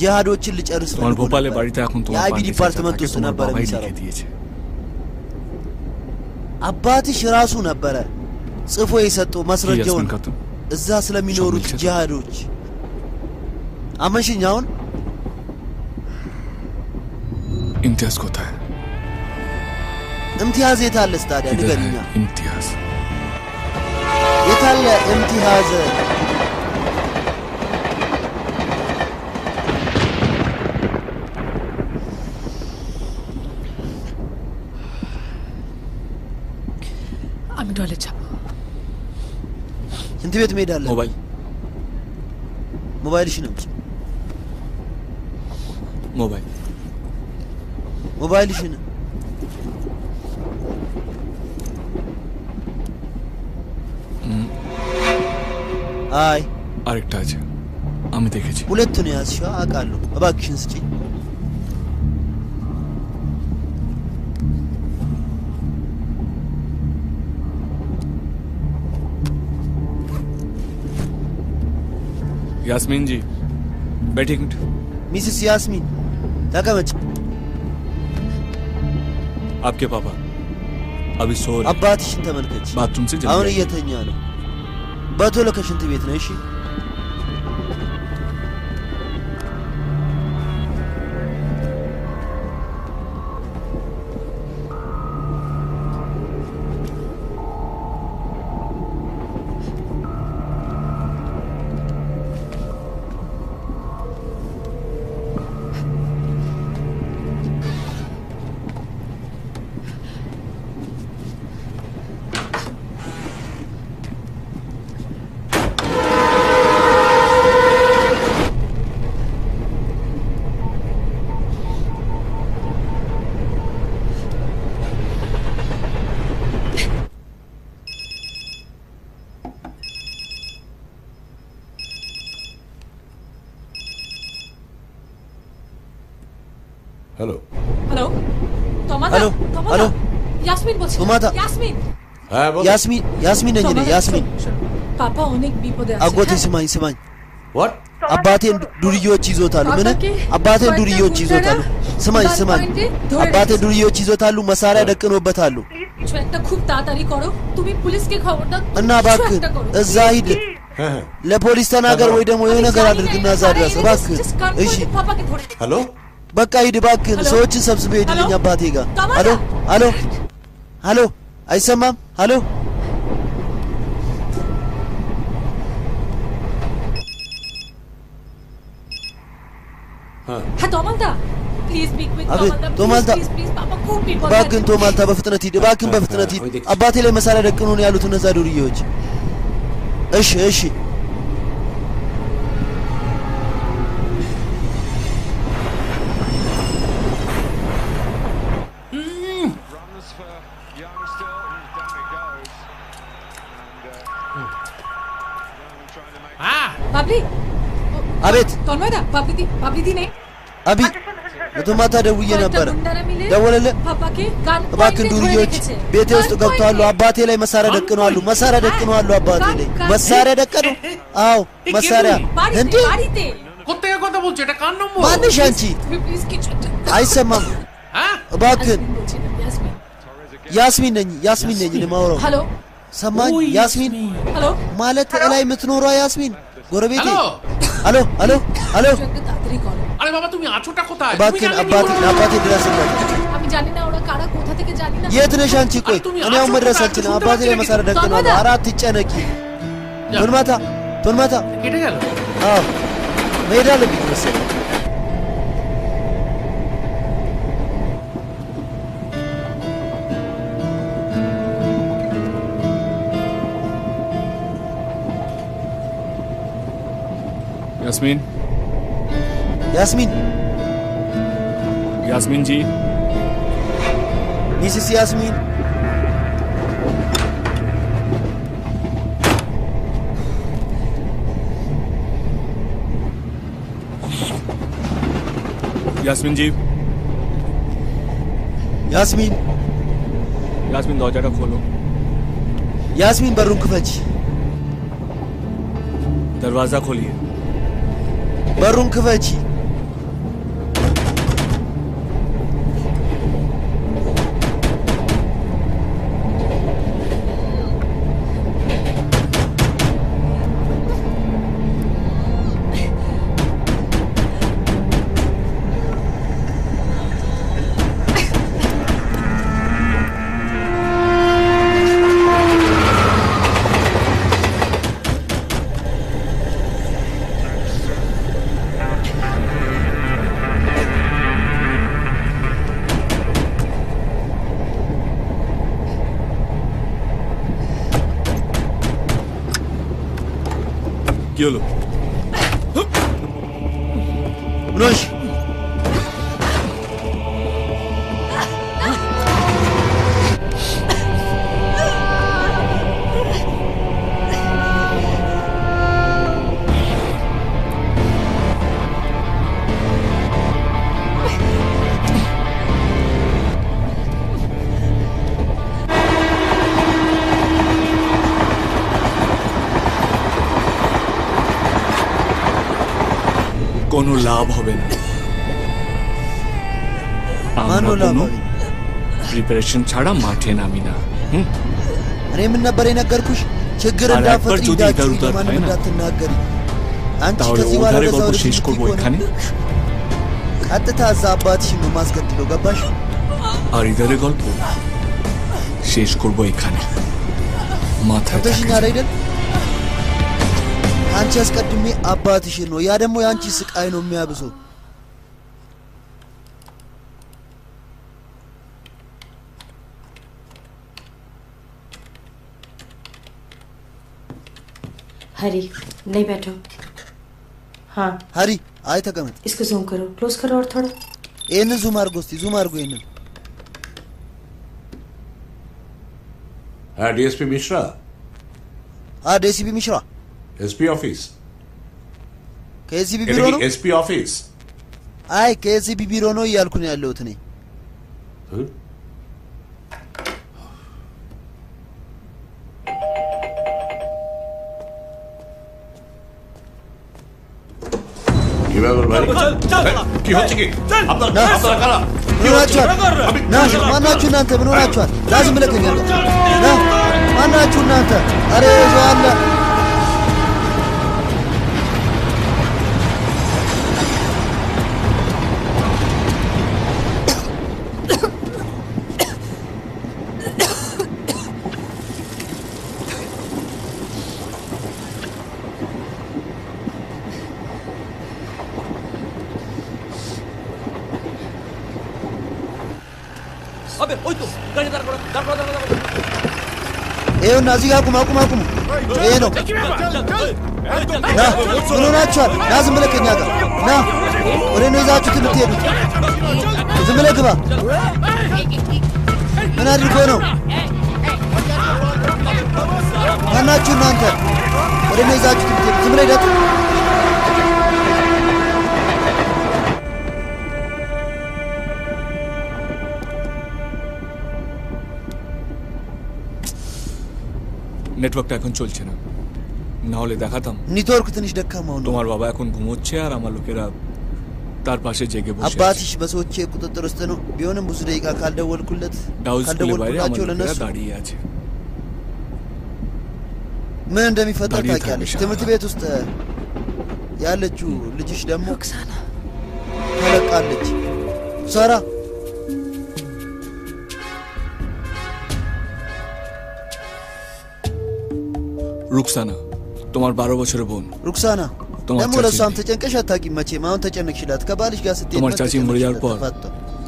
ጂሃዶችን ሊጨርስ ፈልጎ তোমার ভোপালে বাড়িতে এখন তোমার አይቢ ዲፓርትመንት ውስጥ ነበር የሚሰራው። አባትሽ ራሱ ነበረ ጽፎ የሰጠው ማስረጃውን እዛ ስለሚኖሩት ጂሃዶች። አመንሽኛውን ኢምቲያዝ কোথায়? ኢምቲያዝ የታለ ታዲያ ንገሪኛ። ኢምቲያዝ የታለ ኢምቲያዝ? আমি টয়লেট যাব। ሽንት ቤት መሄድ አለ። ሞባይልሽን አምጪ። ሞባይልሽን አይ আরেকটা আছে আমি দেখেছি। ሁለቱን ያዝሽው አውቃለሁ። እባክሽን ስጪ። यास्मीन जी बैठिए। मिसेस यास्मीन तकमच। आपके पापा अभी सो रहे। አባትሽን ተመልከች። बाथरूम से አሁን እየተኛ ነው። በቶሎ ከሽንት ቤት ነው። እሺ hello hello hello hello Yasmin बोलছি। তোমাদা यास्मीन হ্যাঁ বল। यास्मीन नही यास्मीन। पापा অনেক বিপদে আছে አጎቴ ስማኝ ስማኝ What? አባቴን ዱርዬዎች ይዞታሉ ምን አባቴን ዱርዬዎች ይዞታሉ ስማኝ ስማኝ አባቴን ዱርዬዎች ይዞታሉ መሳሪያ ደቅኖበታሉ একটা খুব তাড়াতাড়ি করো তুমি পুলিশকে খবর দাও እና እባክህ እዛ ሂድ ለፖሊስ ተናገር ወይ ደግሞ የሆነ ነገር አድርግና እዛ ድረስ እባክህ እሺ हेलो በቃ ሂድ እባክህ ሰዎችን ሰብስበህ ሂድልኝ አባቴ ጋር አሎ አሎ አሎ አይሰማም አሎ हाँ तोमाल्टा प्लीज बी क्विक तोमाल्टा प्लीज पापा खूब বিপদ እባክህን ቶማልታ በፍጥነት ሂድ እባክህን በፍጥነት ሂድ አባቴ ላይ መሳሪያ ደቅኖ ነው ያሉት እነዛ ዱርዬዎች እሺ እሺ पापली አቤት तोलवादा पापली दी नहीं አቢ ለቶማታ ደውዬ ነበር ደወለለ እባክህን ዱርዬዎች ቤቴ ውስጥ ገብተዋል አባቴ ላይ መሳሪያ ደቅነዋል አባቴ ላይ መሳሪያ ደቀኑ አዎ መሳሪያ እንዴ কোথায় কথা বলছ এটা কার নম্বর ማንሽ አንቺ አይሰማም እባክህን ያስሚን ነኝ ለማውራው हेलो ሰማኝ ያስሚን हेलो ማለት ላይ የምትኖረው ያስሚን ጎረቤቴ አሎ አሎ አሎ আরে বাবা তুমি আছোটা কোথায় እባክህን አባቴ ድረስልኝ আমি জানি না ওরা কারা কোথা থেকে জানি না የት ነሽ አንቺ ቆይ እኔ አሁን መድረስ አልችልም አባቴ ላይ መሳሪያ ደቅነዋል አራት ይጨነቂ ቶልማታ কেটে গেল አዎ መሄድ አለብኝ መሰለኝ यास्मीन जी मिसेस यास्मीन जी यास्मीन दरवाजा खोलो यास्मीन बरूं ክፈች दरवाजा खोलिए በሩን ክፈቺ কি হলো উনশ কোনো লাভ হবে না মানো লাভ হবে প্রিপারেশন ছাড়া মাঠে নামি না እኔ ምን ነበር የነገርኩሽ ችግር እንዳፈጥሪ ማንም እንዳትናገሪ አንቺ ከዚህ በኋላ ለሰው শেষ করব এখানে ቀጥታ እዛ አባትሽን ነው ማስከትለው ገባሽ আর ইদারে গল্প শেষ করব এখানে মাথা ተሽኛል አይደል አንቺ አስቀድሜ አባትሽን ነው ያ ደግሞ ያንቺ ስቃይ ነው የሚያብሰው हरी नहीं बैठो हाँ हरी आए तकमत इसको जूम करो क्लोज करो और थोड़ा एन जूम आर गोस्ती जूम आर गो एन हाँ डीएसपी मिश्रा हाँ DSP Mishra SP office KCB ቢሮ ነው SP office አይ KCB ቢሮ ነው ያልኩ ነው ያለሁት እኔ Dibakar ভাই কি হচ্ছে কি আপনারা কারা ምን ሆናችኋል? ና ማናችሁ እናንተ? ምን ሆናችኋል? ላዝም ብለከኝ ያለ ና ማናችሁ እናንተ? አረ ይዞ አለ ይኸውና እዚህ ጋር አቁም። ይሄ ነው። ና ምን ሆናችኋል? ና ዝም ብለህ ከእኛ ጋር ና። ወደ ነው ይዛችሁት የምትሄዱት? ዝም ብለህ ግባ። ምን አድርጎ ነው? ማናችሁ እናንተ? ወደ ነው ይዛችሁት የምትሄዱት? ዝም ብለህ ሂደት። নেটওয়ার্কটা এখন চলছে না, না হলে দেখাতাম। নেটওয়ার্ক ትንሽ ደካማው ነው። তোমার বাবা এখন ঘুমোচ্ছে আর আমার লোকেরা তার পাশে জেগে বসে আছে। አባትሽ በሰዎች ቁጥጥር ውስጥ ነው። ቢሆንም ብዙ ደቂቃ ካልደወልኩለት ካልደወልኩላቸው ዳድዬ আছে። ምን እንደሚፈጠር ታውቂያለሽ? ትምህርት ቤት ውስጥ ያለችው ልጅሽ ደግሞ ሩክሳና ተለቃለች። ሳራ রুকসানা তোমার 12 বছরের বোন ሩክሳና ደግሞ ለሷም ተጨንቀሽ አታውቂም መቼም። አሁን ተጨነቅሽላት ከባልሽ ጋር ስትሄድ তোমার চাচি মরে যাওয়ার পর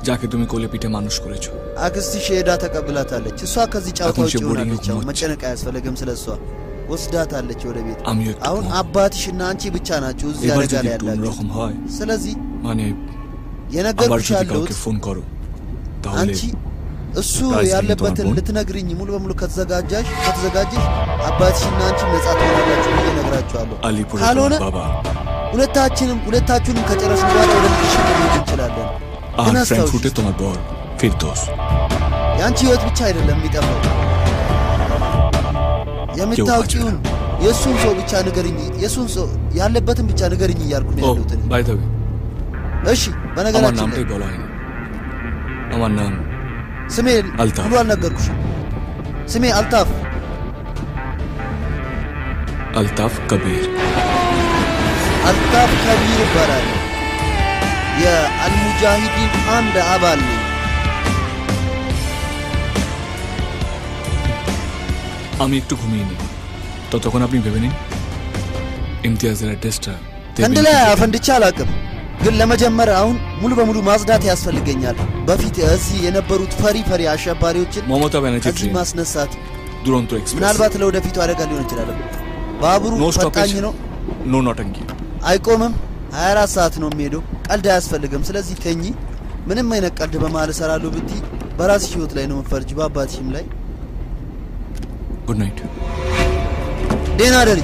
যাকে তুমি কোলে পিঠে মানুষ করেছো አክስትሽ ሄዳ ተቀብላታለች። እሷ ከዚህ ጫውታ ውጭ ሆናለች። መጨነቅ አያስፈልግም ስለሷ። ወስዳታለች ወደ ቤት። አሁን አባትሽና አንቺ ብቻ ናችሁ እዚህ አደጋ ላይ ያላችሁ። ስለዚህ মানে የነገርኩሽ ያለው ፎን করো አንቺ እሱ ያለበትን ልትነግሪኝ ሙሉ በሙሉ ከተዘጋጀሽ አባትሽና አንቺ ነጻ ትሆናላችሁ ብዬ እነግራችኋለሁ። ካልሆነ ሁለታችሁንም ከጨረስን በኋላ ወደ ልጅሽ መሄድ እንችላለን። ግን ፍራንክፉርት তোমার বর ፊርዶስ ያንቺ ህይወት ብቻ አይደለም የሚጠፋው። የምታውቂውን የሱን ሰው ብቻ ንገሪኝ፣ የሱን ሰው ያለበትን ብቻ ንገሪኝ እያልኩ ነው ያሉት። ባይተው እሺ፣ በነገራችን ላይ আমার নাম ስሜ ሁሉ አልነገርኩሽም። ስሜ አልታፍ ከቢር ይባላል። የአልሙጃሂዲን አንድ አባል ነኝ። আমি একটু ঘুমিয়ে নিই, ততক্ষণ আপনি ভেবে নিন ইমতিয়াজের অ্যাড্রেসটা ከአንድ ላይ አፈንድቼ አላውቅም፣ ግን ለመጀመር አሁን ሙሉ በሙሉ ማጽዳት ያስፈልገኛል። በፊት እዚህ የነበሩት ፈሪ አሸባሪዎችን መሞታ ባነጂ እዚህ ማስነሳት ዱሮንቶ ኤክስፕሬስ ምናልባት ለወደፊቱ አደጋ ሊሆን ይችላል። ባቡሩ ፈጣኝ ነው። ኖ ኖተንኪ አይቆምም። 24 ሰዓት ነው የሚሄደው። ቀልድ አያስፈልግም። ስለዚህ ተኚ። ምንም አይነት ቀልድ በመሃል እሰራለሁ ብትይ በራስሽ ህይወት ላይ ነው መፈርጅ፣ በአባትሽም ላይ። ጉድ ናይት። ደህና ደሪ።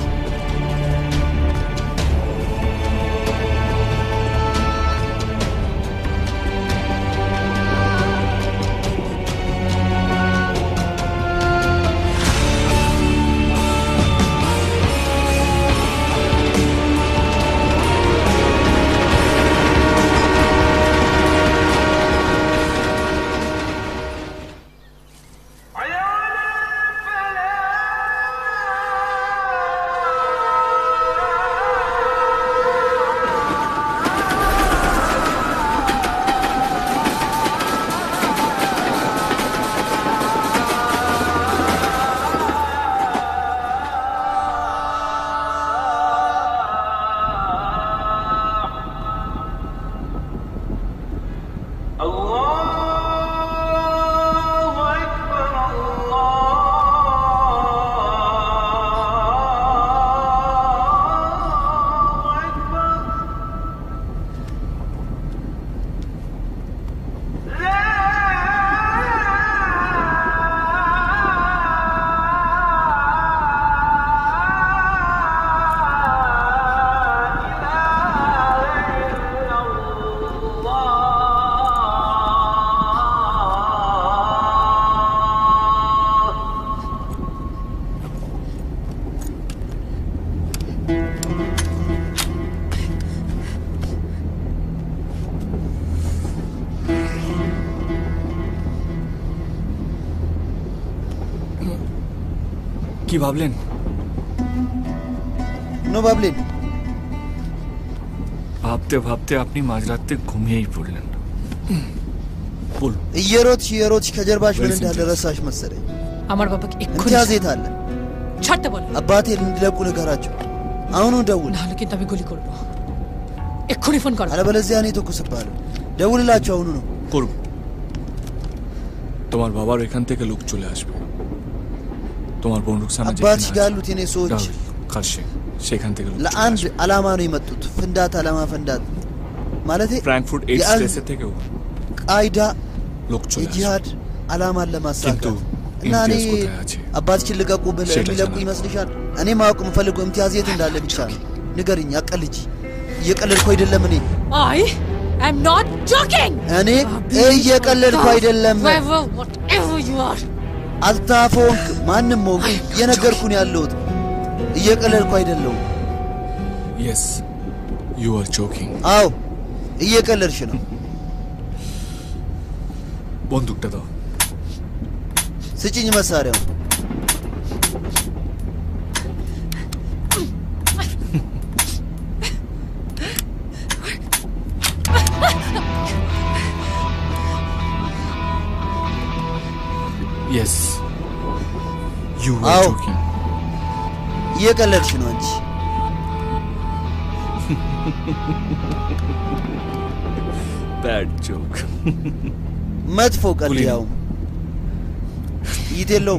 কি ভাবলেন? নো ভাবলেন? ভাবতে ভাবতে আপনি মাঝরাতে ঘুমিয়েই পড়লেন। বল እየሮጥሽ ከጀርባሽ ምን እንዳለ ረሳሽ መሰለኝ። আমার বাবাকে এক্ষুনি ኢምቲያዝ የት አለ? ছাড়তে বল። አባቴን እንዲለቁ ንገራቸው። አሁኑ ደውል። নাহলে কিন্তু আমি গুলি করব। এক্ষুনি ফোন কর। আলাበለዚያ እኔ ተኩስብሃለሁ። ደውልላቸው አሁኑ ነው። করব। তোমার বাবার এখান থেকে লোক চলে আসবে। তোমার বোন রুকসানা যেখানে አባትሽ ጋር ያሉት የኔ ሰዎች কাছে সেখান থেকে ለአንድ ዓላማ ነው የመጡት። ፍንዳታ ለማፈንዳት ማለት ፍራንክፉርት ኤድ ስትሬስ থেকেও ቃይዳ লোক চলে আসবে የጂሃድ ዓላማን ለማሳካት እና እኔ አባትሽን ልቀቁ ብለህ የሚለቁ ይመስልሻል? እኔ ማወቅ የምፈልገው ኢምቲያዝ የት እንዳለ ብቻ ነው። ንገሪኝ። አቀልጂ። እየቀለድኩ አይደለም። እኔ I'm not joking. እኔ እየቀለድኩ አይደለም። Whatever you are. አልታፎንክ ማንም ሆንክ እየነገርኩን ያለሁት እየቀለድኩ አይደለም። Yes, you are joking. አዎ እየቀለድሽ ነው። বন্দুকটা দাও। ስጭኝ መሳሪያው። Yes, you are joking. እየቀለድሽ ነው አንቺ። Bad joke. መጥፎ ቀልድ ያው ይቴለው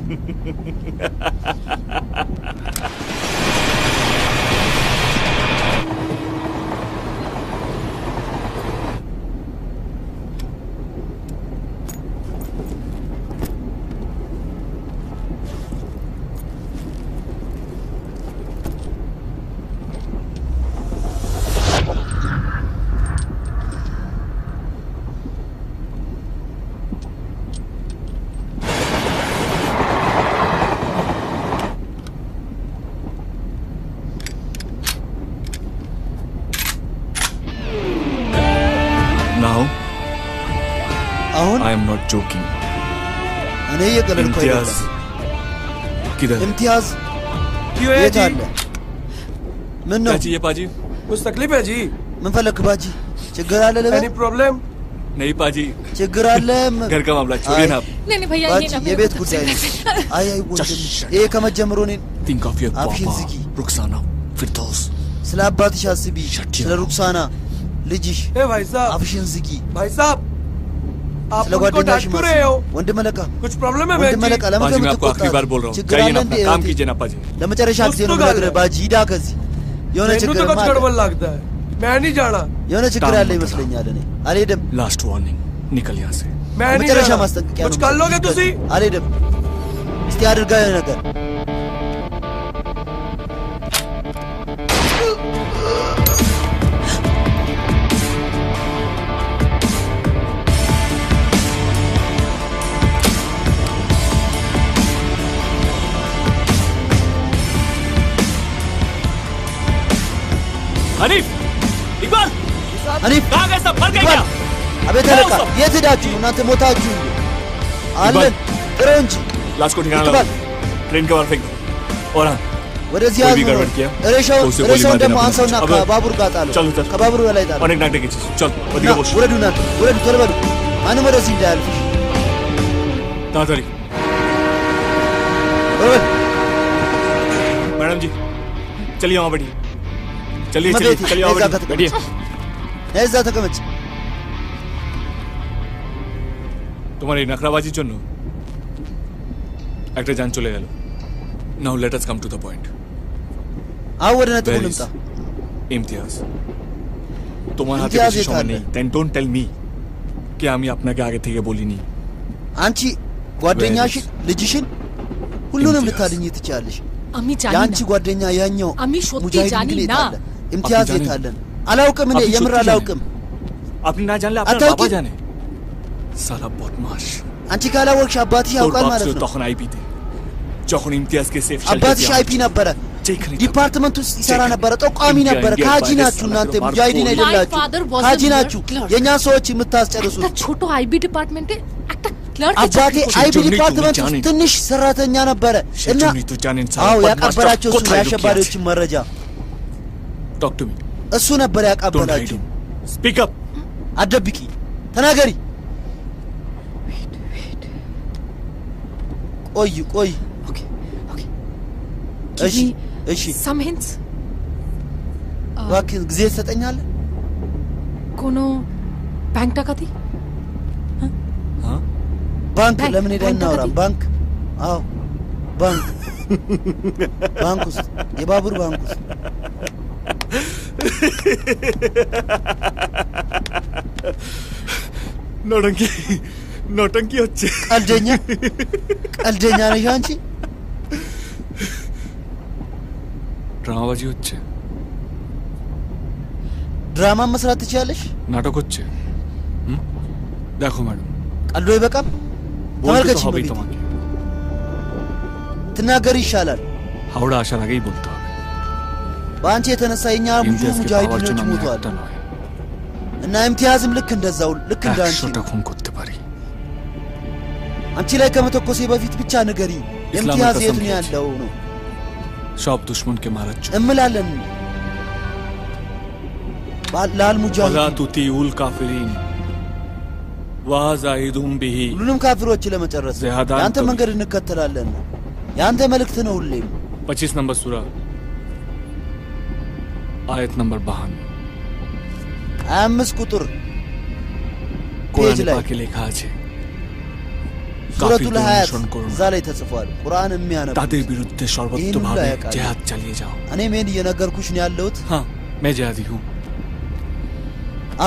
I am not joking. እኔ እየቀለድኩ አይደለም። किधर? इम्तियाज क्यों है जी? ምን ነው? जी ये पाजी कुछ तकलीफ है जी? ምን ፈለክ ባጂ? ችግር አለ ለበ? Any problem? नहीं पाजी, ችግር አለ? घर का मामला छोड़िए ना आप। नहीं भैया ये ना የቤት ጉዳይ ነው። አይ ወንድም ይሄ ከመጀመሩ እኔ think of your አብሽን papa ዝጊ። रुखसाना फिरदौस ስለ አባትሽ አስቢ። ስለ ሩክሳና ልጅሽ ए भाई साहब, አብሽን ዝጊ። भाई साहब आप ስለ उनको ጓደኛሽ डांट क्यों रहे हो? ወንድም መለካ कुछ प्रॉब्लम है ወንድም मैं መለካ ለምን पाजी मैं आपको आखिरी बार बोल रहा हूँ, ችግር जाइए አለ ना እንዴ? अपना काम कीजिए ना पाजी। ለመጨረሻ ጊዜ ነው የምነግርህ ባጂ። ሂዳ ከዚህ የሆነ तेनू ችግር तो कुछ ማለት गड़बड़ लगता है, मैं नहीं जाना। የሆነ ችግር አለ ይመስለኛል። እኔ አልሄድም። लास्ट वार्निंग, निकल यहाँ से। मैं नहीं መጨረሻ जाना। ማስጠንቀቂያ कुछ ነው። कर लोगे तुसी? አልሄድም። እስቲ አድርጋ የሆነ ነገር हनीफ, इकबाल, हनीफ कहाँ गए सब? मर गए क्या? አቤት አለቃ፣ የት ሄዳችሁ እናንተ? ሞታችሁ እንዴ? አለን ጥረው እንጂ लाश को ठिकाना इकबाल। लगाओ, ट्रेन के बाहर फेंक दो। और हाँ, ወደዚህ कोई भी ያዙ ነው። गड़बड़ किया ሬሳውን ደግሞ አንሳውና अब ከባቡር ጋር ጣሉ። चलो चल, ከባቡር በላይ ጣሉ። अनेक नाटक की चीज चल वधी ና का बोश ውረዱ፣ እናንተ ውረዱ፣ ቶሎ በሉ። ማንም ወደዚህ እንዳያልፍሽ። तातरी। በል मैडम जी चलिए वहाँ बैठिए, चलिए मैं चलिए बैठी, चलिए मैं वहाँ जाकर बैठिए। እዛ ተቀመጭ። তোমার এই নাকড়াবাজির জন্য একটা জান চলে গেল। Now let us come to the point. አሁን ወደ ነጥቡ እንምጣ። Imtiaz, তোমার হাতে ইমতিয়াজ বেশি সময় এখানে। নেই। দেন ডোন্ট টেল মি কি আমি আপনাকে আগে থেকে বলিনি। አንቺ ጓደኛሽን፣ ልጅሽን ሁሉንም ልታድኝ ትችያለሽ። আমি জানি የአንቺ না ጓደኛ ያኛው আমি সত্যি ሙጃሂድ জানি ግን የት না አለ? ኢምቲያዝ আপনি የት জানেন? አለን? አላውቅም። እኔ আপনি የምር সত্যি አላውቅም። আপনি না জানলে আপনার আতাউকি- বাবা জানে। সালা বদমাশ। አንቺ ካላወቅሽ አባትሽ তোর ያውቃል বাপ ማለት ছিল ነው። তখন আইপিতে, যখন ইমতিয়াজকে সেফ አባትሽ አይፒ ነበረ፣ ዲፓርትመንት ውስጥ ይሰራ ነበረ፣ ጠቋሚ ነበረ። ካጂ ናችሁ እናንተ፣ ሙጃሂዲን አይደላችሁ። ካጂ ናችሁ። የእኛ ሰዎች የምታስጨርሱት একটা ছোট আইবি ডিপার্টমেন্টে একটা አባቴ አይቢ ዲፓርትመንት ውስጥ ትንሽ ሰራተኛ ነበረ እና አዎ ያቀበላቸው እሱ የአሸባሪዎችን መረጃ ቶክ ቱ ሚ እሱ ነበር ያቀበላቸው። ስፒክ አፕ አደብቂ ተናገሪ። ቆይ ኦኬ እሺ some hints እባክህ ጊዜ ትሰጠኛለህ? कोनो बैंक टकाती ባንክ ለምን ሄደን እናውራ? ባንክ አዎ ባንክ ውስጥ የባቡር ባንክ ውስጥ নটঙ্কি হচ্ছে ቀልደኛ ነሽ አንቺ። ড্রামাবাজি হচ্ছে ድራማ መስራት ትችያለሽ? নাটক হচ্ছে দেখো ম্যাডাম ቀልዶ ይበቃም። ተመልከች তোমাকে ትናገር ይሻላል። হাওড়া আসার আগেই বলতে হবে በአንቺ የተነሳ የኛ ብዙ ሙጃሂዲኖች ሞተዋል እና ኢምቲያዝም ልክ እንደዛው ልክ እንዳንቺ ሾታኩም করতে পারি አንቺ ላይ ከመተኮሴ በፊት ብቻ ንገሪ ኢምቲያዝ የት ነው ያለው ነው সব দুশমনকে মারাচ্ছ እምላለን ባላል ሙጃሂድ ወላ ቱቲኡል ካፊሪን ወዛኢዱም ቢሂ ሁሉንም ካፊሮች ለመጨረስ ያንተ መንገድ እንከተላለን። ያንተ መልእክት ነው ሁሌም 25 नंबर सूरा आयत नंबर 52 5 ቁጥር ፔጅ ላይ লেখা আছে ሱረቱል ሀያት ዛሬ ተጽፏል። ቁርአን የሚያነብ তাদের বিরুদ্ধে সর্বোত্তমভাবে জিহাদ চালিয়ে যাও። እኔ ምን እየነገርኩሽ ነው ያለሁት? मैं जिहादी हूं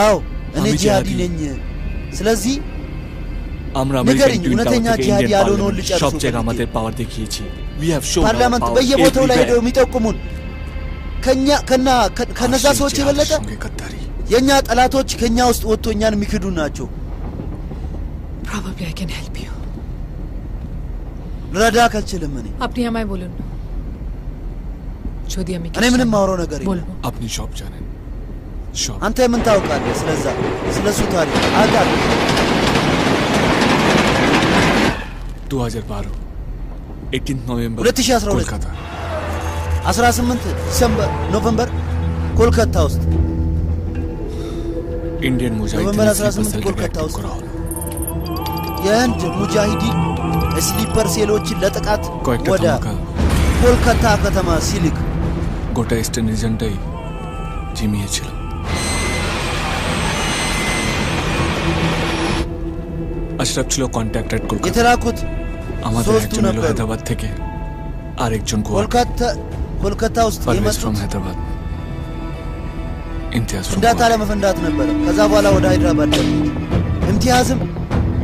አዎ እኔ ጂሃዲ ነኝ። ስለዚህ আমরা ንገሪኝ እውነተኛ ጂሃዲ ያልሆነውን ልጨርሱ። সব জায়গা আমাদের পাওয়ার দেখিয়েছি we have shown ፓርላመንት በየቦታው ላይ ሄደው የሚጠቁሙን ከነዛ ሰዎች የበለጠ የኛ ጠላቶች ከኛ ውስጥ ወጥቶ እኛን የሚክዱ ናቸው። probably I can help you ረዳ ካልችልም እኔ আপনি আমায় বলুন যদি আমি እኔ ምንም ማውራው ነገር বলবো আপনি সব জানেন সব አንተ ምን ታውቃለህ ስለሱ ታሪክ? አውቃለሁ 2012 18 नवंबर 2012 कोलकाता 18 ዲሰምበር ኖቬምበር ኮልካታ ውስጥ इंडियन मुजाहिदीन ኖቬምበር 18 ኮልካታ ውስጥ የህንድ ሙጃሂዲን ስሊፐር ሴሎችን ለጥቃት ወደ ኮልካታ ከተማ ሲልክ গোটা ইস্টার্ন রিজনটাই জিমিয়েছিল। আশরাফ ছিল কন্ট্রাক্টেড কলকাতা የተላኩት আমাদের একজন এলো হায়দ্রাবাদ থেকে আরেকজন ኮልካታ ውስጥ የመጡት হায়দ্রাবাদ ኢምቲያዝ ፍንዳታ ለመፈንዳት ነበር። ከዛ በኋላ ወደ ሃይድራባድ ደረሱ። ኢምቲያዝም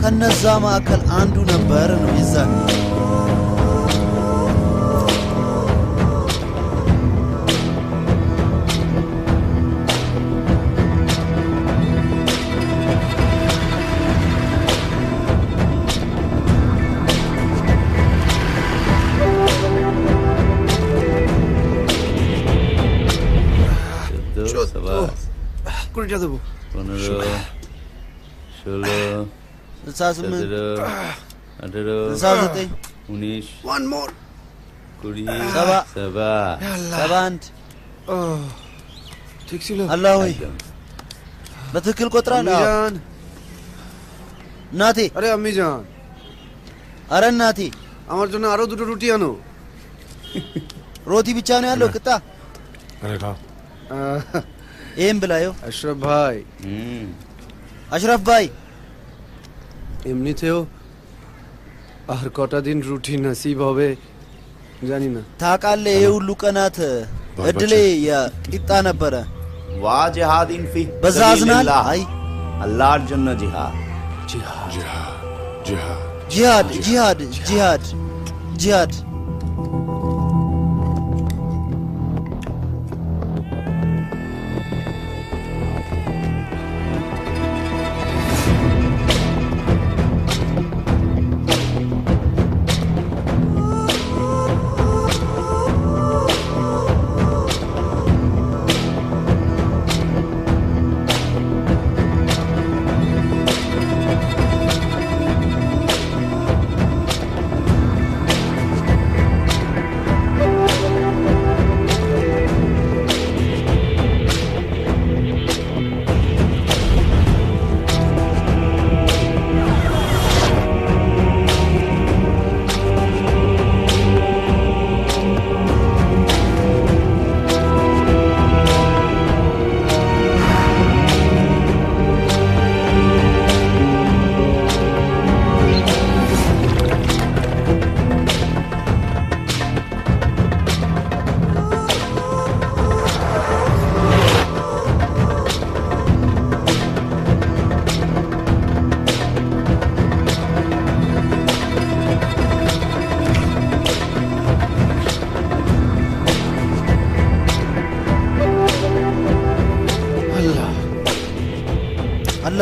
ከነዛ ማዕከል አንዱ ነበር ነው ይዛን কুড়িটা দেবো 15 16 17 18 19 one more 20 7 ঠিক ছিল አላህ ሆይ በትክክል ቆጥራለህ? አሚጃን ናቴ আরে আমিজান አረ ናቴ আমার জন্য আরো দুটো রুটি আনো ሮቲ ብቻ ነው ያለው ቅጣ আরে খাও এম বলায়ো আশরাফ ভাই আশরাফ ভাই এমনিতেও আর কটা দিন রুটি নসিব হবে জানি না ታውቃለህ ይሄ ሁሉ ቀናት እድሌ ቂጣ ነበረ ዋ ጂሃዲን ፊ በዛ አዝናል አይ አላህর জন্য জিহাদ ጂሃድ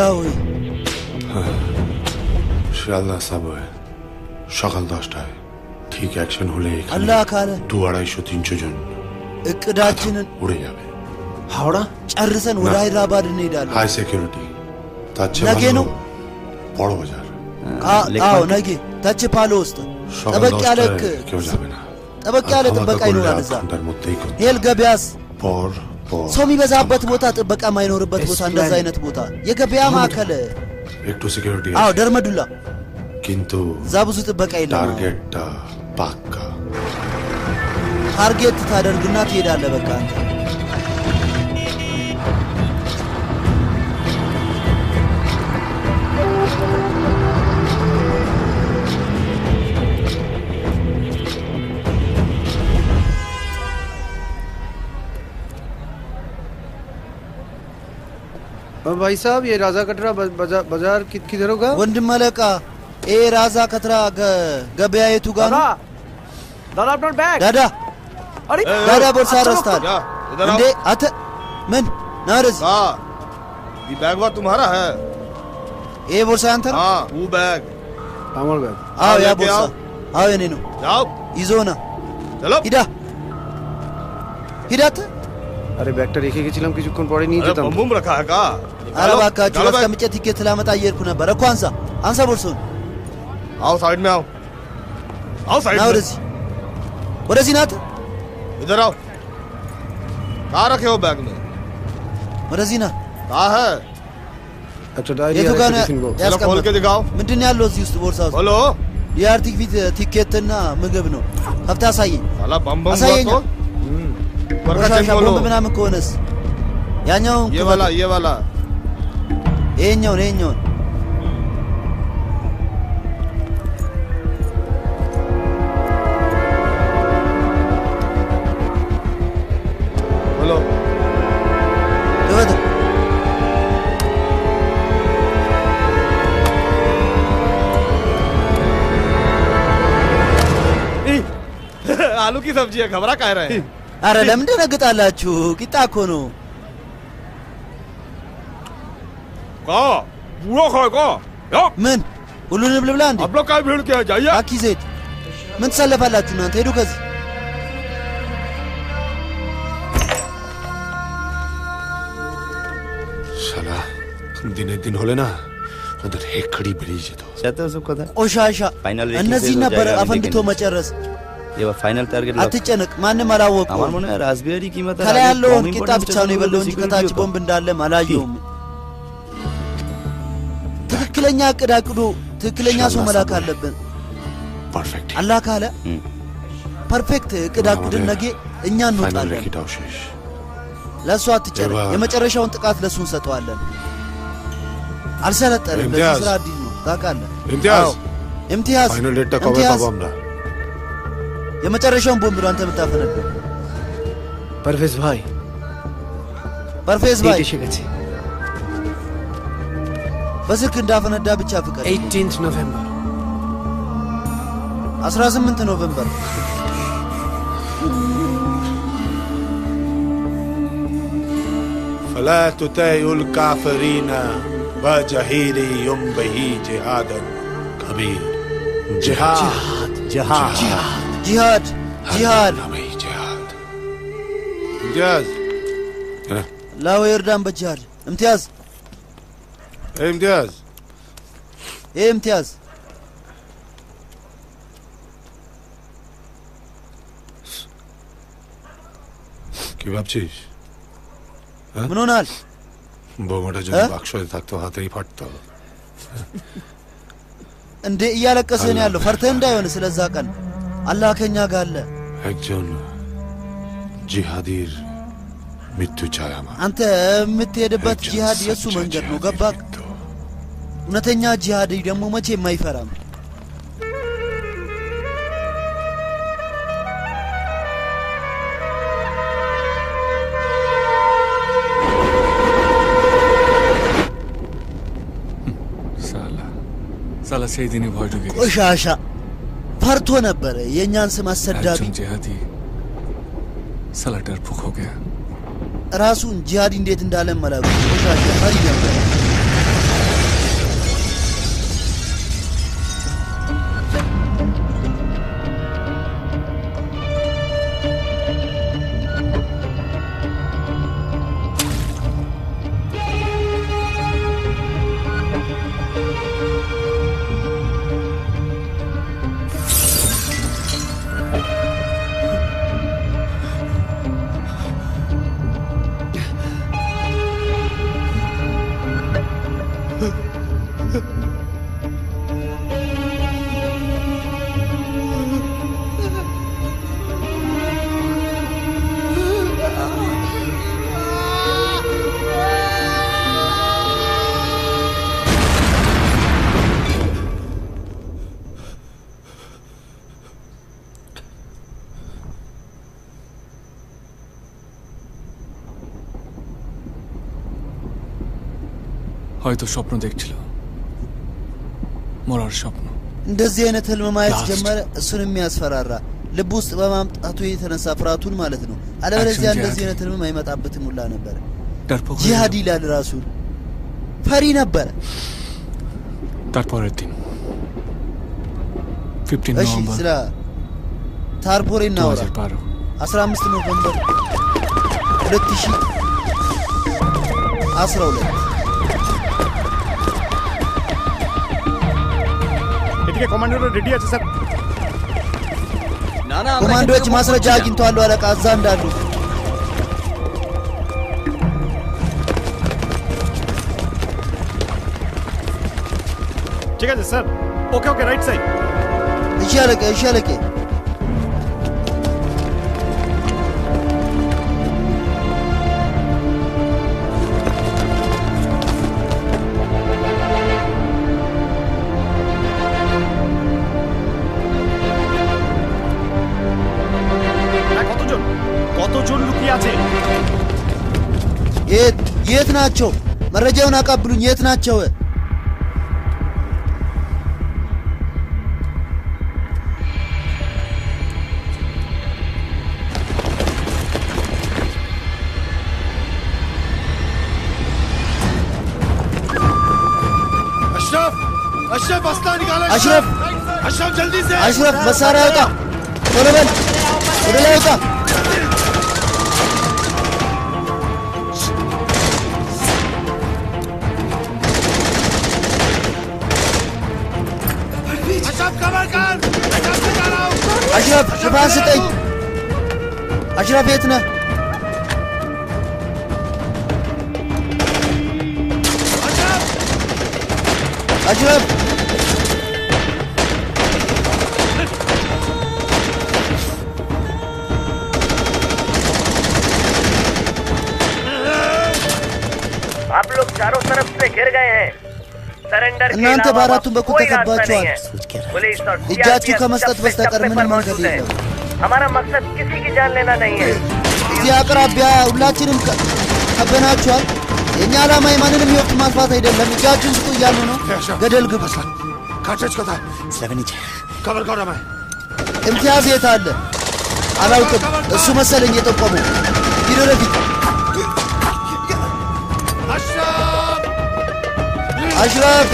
আল্লাহ শিয়ালদা সাবওয়ে সকাল 10টায় ঠিক অ্যাকশন হলে আল্লাহ খালে 200-300 জন እቅዳችንን উড়ে যাবে হাওড়া ጨርሰን ወደ ሃይድራባድ እንሄዳለን হাই সিকিউরিটি তাচ্ছে ነገ ነው বড় বাজার አዎ ነገ ታች ፓሎ ውስጥ ጠበቅ ያለ কেউ যাবে না ጠበቅ ያለ ጥበቃ ይኖራል እዛ ঘন্টার মধ্যেই ሄል ገበያስ পর ሰው የሚበዛበት ቦታ ጥበቃ ማይኖርበት ቦታ እንደዛ አይነት ቦታ የገበያ ማዕከል একটু সিকিউরিটি አዎ ደርመዱላ কিন্তু እዛ ብዙ ጥበቃ የለም টার্গেটটা পাক্কা ታርጌት ታደርግና ትሄዳለህ በቃ አንተ भाई साहब ये राजा कटरा बाजार किधर होगा ወንድም አለቃ ኤ ራዛ ከትራ ገበያ የቱ ጋር ነው दादा अपना बैग दादा अरे दादा बोर्सा रस्ताल እንዴ አተ ምን ናርዝ ये बैग वा तुम्हारा है ए बोर्सा አንተ हां वो बैग আমার ব্যাগ አዎ ያ ቦርሳ አዎ የኔ ነው जाओ ይዞና चलो হিডা হিডাতে আরে ব্যাগটা রেখে গেছিলাম কিছুক্ষণ পরে নিয়ে যেতাম बम रखा है का አረ ባካችሁ አስቀምጬ ቲኬት ላመጣ እየሄድኩ ነበር እኮ አንሳ ቦርሱን आओ साइड में आओ साइड में ወደዚህ ናት इधर आओ कहाँ रखे हो बैग में ወደዚህ ና कहाँ है अच्छा डायरी የቱ ጋር चलो खोल के दिखाओ ምንድን ያለው እዚህ ውስጥ ቦርሳ ውስጥ बोलो የአርቲክ ፊት ቲኬትና ምግብ ነው ከፍታ አሳየኝ साला बम बम አሳየኝ हुआ तो ቆሻሻ ቦምብ ምናምን ከሆነስ ያኛው ये वाला ይሄኛውን बोलो ደወደ आलू की सब्जी है घबरा कह रहे हैं አረ ለምን ደነግጣላችሁ ቂጣ እኮ ነው का बुआ खाएगा ምን ሁሉንም ልብላ እንዴ आप लोग का भीड़ क्या जाइए አኪ ዘይት ምን ትሰለፋላችሁ እናንተ ሄዱ ከዚህ শালা দিনে দিন হলে না ওদের হেকড়ি বেরিয়ে যেত चाहते हो सब কথা ቆሻሻ ফাইনাল እነዚህ ነበር አፈንድቶ መጨረስ ये फाइनल टारगेट አትጨነቅ ማንም አላወቀው আমার মনে হয় রাসবেরি कीमत ከላይ ያለውን ቂጣ ብቻ ነው የበላው እንጂ ከታች ቦምብ እንዳለ አላየውም ትክክለኛ እቅድ አቅዶ ትክክለኛ ሰው መላክ አለብን ፐርፌክት አላህ ካለ ፐርፌክት እቅድ አቅድን ነገ እኛ እንወጣለን ለሱ አትጨነቅ የመጨረሻውን ጥቃት ለሱ እንሰጠዋለን አልሰለጠንም ለዚህ ስራ አዲስ ነው ታውቃለህ ኢምቲያዝ ফাইনাল ডেটটা কবে পাবো আমরা የመጨረሻውን ቦምብ ነው አንተ የምታፈነደው परवेज भाई এসে গেছে በስልክ እንዳፈነዳ ብቻ ፍቀድ 18th November 18 ኖቬምበር فلا تطيعوا الكافرين وجاهدوا ينبه جهادا كبير جهاد امتياز لا ويردان بجهاد امتياز امتياز কি ভাবছিস ምን ሆናል বোমাটা যদি বাক্সে থাকতো হাতেই ফাটতো እንዴ እያለቀሰ ነው ያለው ፈርተህ እንዳይሆን ስለዛ ቀን አላህ ከኛ ጋር አለ একজন জিহাদির মৃত্যু চায় আমার አንተ የምትሄድበት ጂሃድ የሱ መንገድ ነው ገባክ እውነተኛ ጂሃዲ ደግሞ መቼም አይፈራም साला সেই দিনই ভয় ঢুকে গেছে ቆሻሻ ፈርቶ ነበር የኛን ስም አሰዳቢ ጂሃዲ साला डरपोक हो गया ራሱን ጂሃዲ እንዴት እንዳለ መላኩ ቆሻሻ ፈሪ ነበር হয়তো স্বপ্ন দেখছিল মরার স্বপ্ন እንደዚህ አይነት ህልም ማየት ጀመረ እሱን የሚያስፈራራ ልብ ውስጥ በማምጣቱ የተነሳ ፍራቱን ማለት ነው አለበለዚያ እንደዚህ አይነት ህልም አይመጣበትም ሁላ ነበር ጂሃድ ይላል ራሱ ፈሪ ነበር তারপরের দিন 15 নভেম্বর ስለ ታርፖሬ እናወራ 15 ኖቬምበር 2012 এদিকে কমান্ডার রেডি আছে স্যার না না কমান্ডোች ማስረጃ አግኝተዋል አለቃ እዛ እንዳሉ ঠিক আছে sir okay okay right side ইশারাকে কতজন লুকিয়ে আছে የት ናቸው መረጃውን አቀብሉኝ የት ናቸው अशरफ अस्ता निकालो अशरफ जल्दी से अशरफ मसारा होता चलो बल उड़े होता अशरफ कवर कर अशरफ शफात से तई अशरफ इतना अशरफ आप लोग चारों तरफ से घिर गए हैं सरेंडर के अलावा कोई रास्ता नहीं है पुलिस और इजाजत का मकसद बस्तर में मौजूद है हमारा मकसद किसी की जान लेना नहीं है እዚህ አቅራቢያ ሁላችንም ከበናችኋል የኛ ዓላማ የማንንም ህይወት ማጥፋት አይደለም እጃችሁን ስጡ እያሉ ነው ገደል ግቡ ካቸች ከታ ስለብንጅ ከበር ጋር ማይ እምቲያዝ የት አለ አላውቅም እሱ መሰለኝ የጠቆመው ሂዶ ለፊት አሽራፍ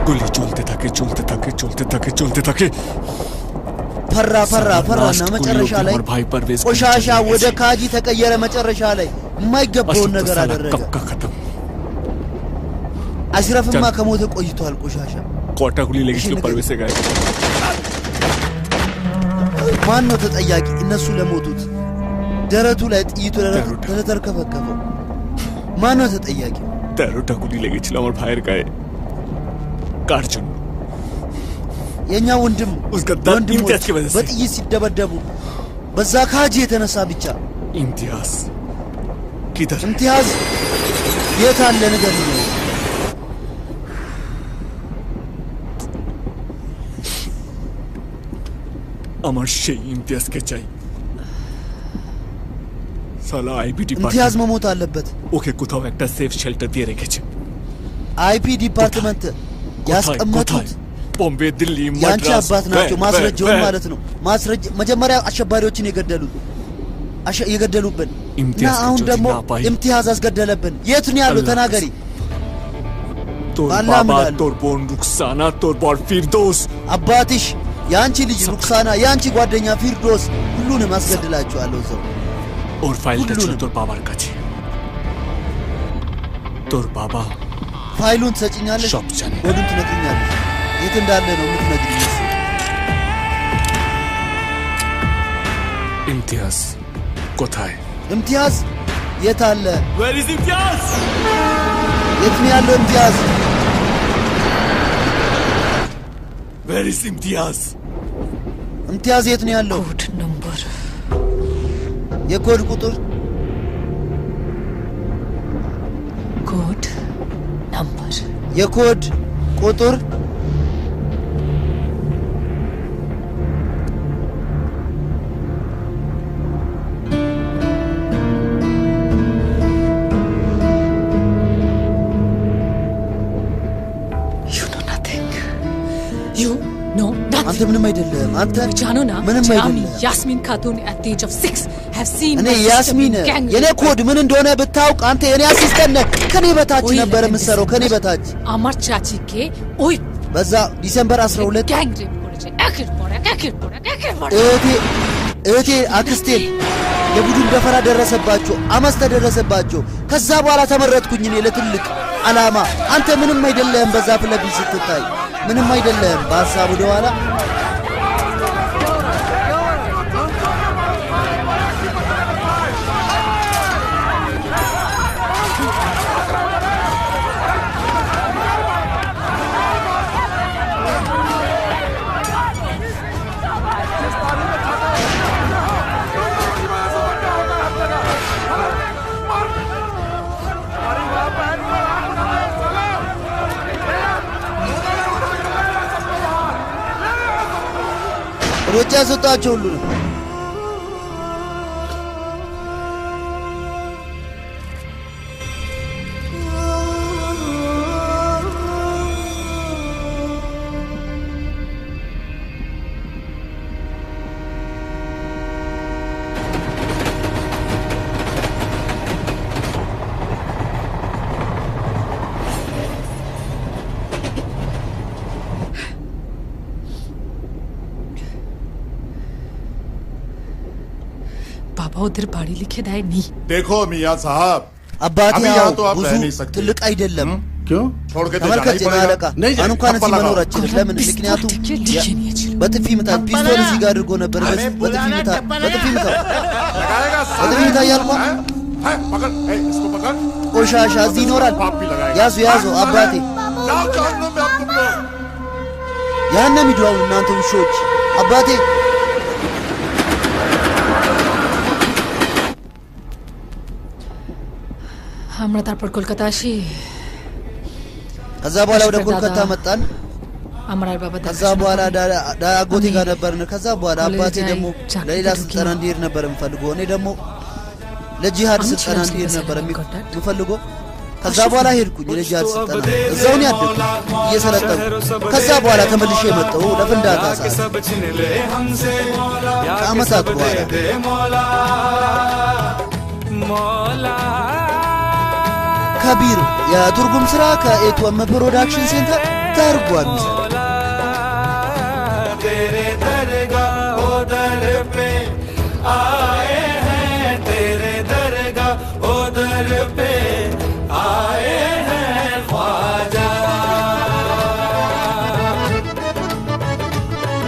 गोली चलते থাকে ፈራና መጨረሻ ላይ ቆሻሻ ወደ ካጂ ተቀየረ መጨረሻ ላይ የማይገባውን ነገር አደረገ አሽረፍማ ከሞተ ቆይቷል ቆሻሻ कोटा गुली ለጊዜ ፐርቬስ ጋር ማን ነው ተጠያቂ እነሱ ለሞቱት ደረቱ ላይ ጥይቱ ተተርከፈከፈው ማን ነው ተጠያቂ তেরোটা গুলি লেগেছিল আমার ভাইয়ের গায়ে কার জন্য የኛ ወንድም ኢምቲያዝ के वजह से በጥይት ሲደበደቡ በዛ ካጂ የተነሳ ብቻ ኢምቲያዝ किधर ኢምቲያዝ የት አለ ነገር ነው আমার সেই ইমতিয়াজকে চাই সালা আইপি ডিপার্টমেন্ট ইমতিয়াজ መሞት አለበት ওকে কোথাও একটা সেফ শেল্টার দিয়ে রেখেছে አይፒ ዲፓርትመንት ያስቀመጡት ቦምቤ দিল্লি ያንቺ አባት ናቸው ማስረጃው ማለት ነው ማስረጃ መጀመሪያ አሸባሪዎችን የገደሉብን እና አሁን ደግሞ ኢምቲያዝ አስገደለብን የት ነው ያለው ተናገሪ তোর বাবা তোর বোন রুকসানা তোর বর ফিরদৌস አባትሽ ያንቺ ልጅ ሩክሳና ያንቺ ጓደኛ ፊርዶስ ሁሉንም አስገድላችኋለሁ ዘው ওর ফাইলটা ছিল তোর বাবার কাছে তোর বাবা ፋይሉን ትሰጪኛለሽ সব জানে ወዱን ትነግሪኛለሽ የት እንዳለ ነው የምትነግሪኝ ইমতিয়াজ কোথায় ইমতিয়াজ የት አለ Where is Imtiaz የት ነው ያለው Imtiaz Where is Imtiaz इम्तियाज የት ነው ያለው? ኮድ ነምበር የኮድ ቁጥር ኮድ ነምበር የኮድ ቁጥር አንተ ምንም አይደለም አንተ ጃኖና ምንም አይደለም ያስሚን ካቱን at the age of 6 have seen እኔ ያስሚን የኔ ኮድ ምን እንደሆነ ብታውቅ አንተ የኔ አሲስታንት ከኔ በታች ነበር የምሰራው ከኔ በታች አማርቻቺኬ ኦይ በዛ ዲሴምበር 12 ጋንግ አክር ፖራ እህቴ አክስቴ የቡድን ደፈራ ደረሰባቸው አመስ ተደረሰባቸው ከዛ በኋላ ተመረጥኩኝ እኔ ለትልቅ አላማ አንተ ምንም አይደለም በዛ ፍለቢ ስትታይ ምንም አይደለም በሐሳብ ወደ ኋላ ሮጫ ሰጣቸው ሁሉ ነው उधर पढ़ी लिखे दाए नहीं देखो मियां साहब አባቴ यहाँ तो आप ብዙ रह नहीं सकते ትልቅ አይደለም क्यों छोड़ के तो जाना ही पड़ेगा नहीं እንኳን እዚህ መኖር አችልም ለምን ምክንያቱም በጥፊ ምታ ፒስቶል እዚህ ጋር አድርጎ ነበር በጥፊ ምታ ያልኳ पकड़ इसको पकड़ ቆሻሻ እዚህ ይኖራል ያዙ አባቴ ያንን ሚድዋው እናንተ ውሾች አባቴ हमरा तारपर कोलकाता आशी ከዛ በኋላ ወደ ኮልካታ መጣን አምራር ባባ ከዛ በኋላ አጎቴ ጋር ነበርን ከዛ በኋላ አባቴ ደግሞ ለሌላ ስልጠና እንዲሄድ ነበር የምፈልገው እኔ ደግሞ ለጂሃድ ስልጠና እንዲሄድ ነበር የምፈልገው ከዛ በኋላ ሄድኩኝ ለጂሃድ ስልጠና እዛው ነው ያደኩኝ እየሰለጠንኩ ከዛ በኋላ ተመልሼ መጣሁ ለፍንዳታ ከዓመታት በኋላ ከቢር የትርጉም ስራ ከኤቶም ፕሮዳክሽን ሴንተር ተርጓሚ तेरे दरगाह ओ दर पे आए हैं तेरे दरगाह ओ दर पे आए हैं ख्वाजा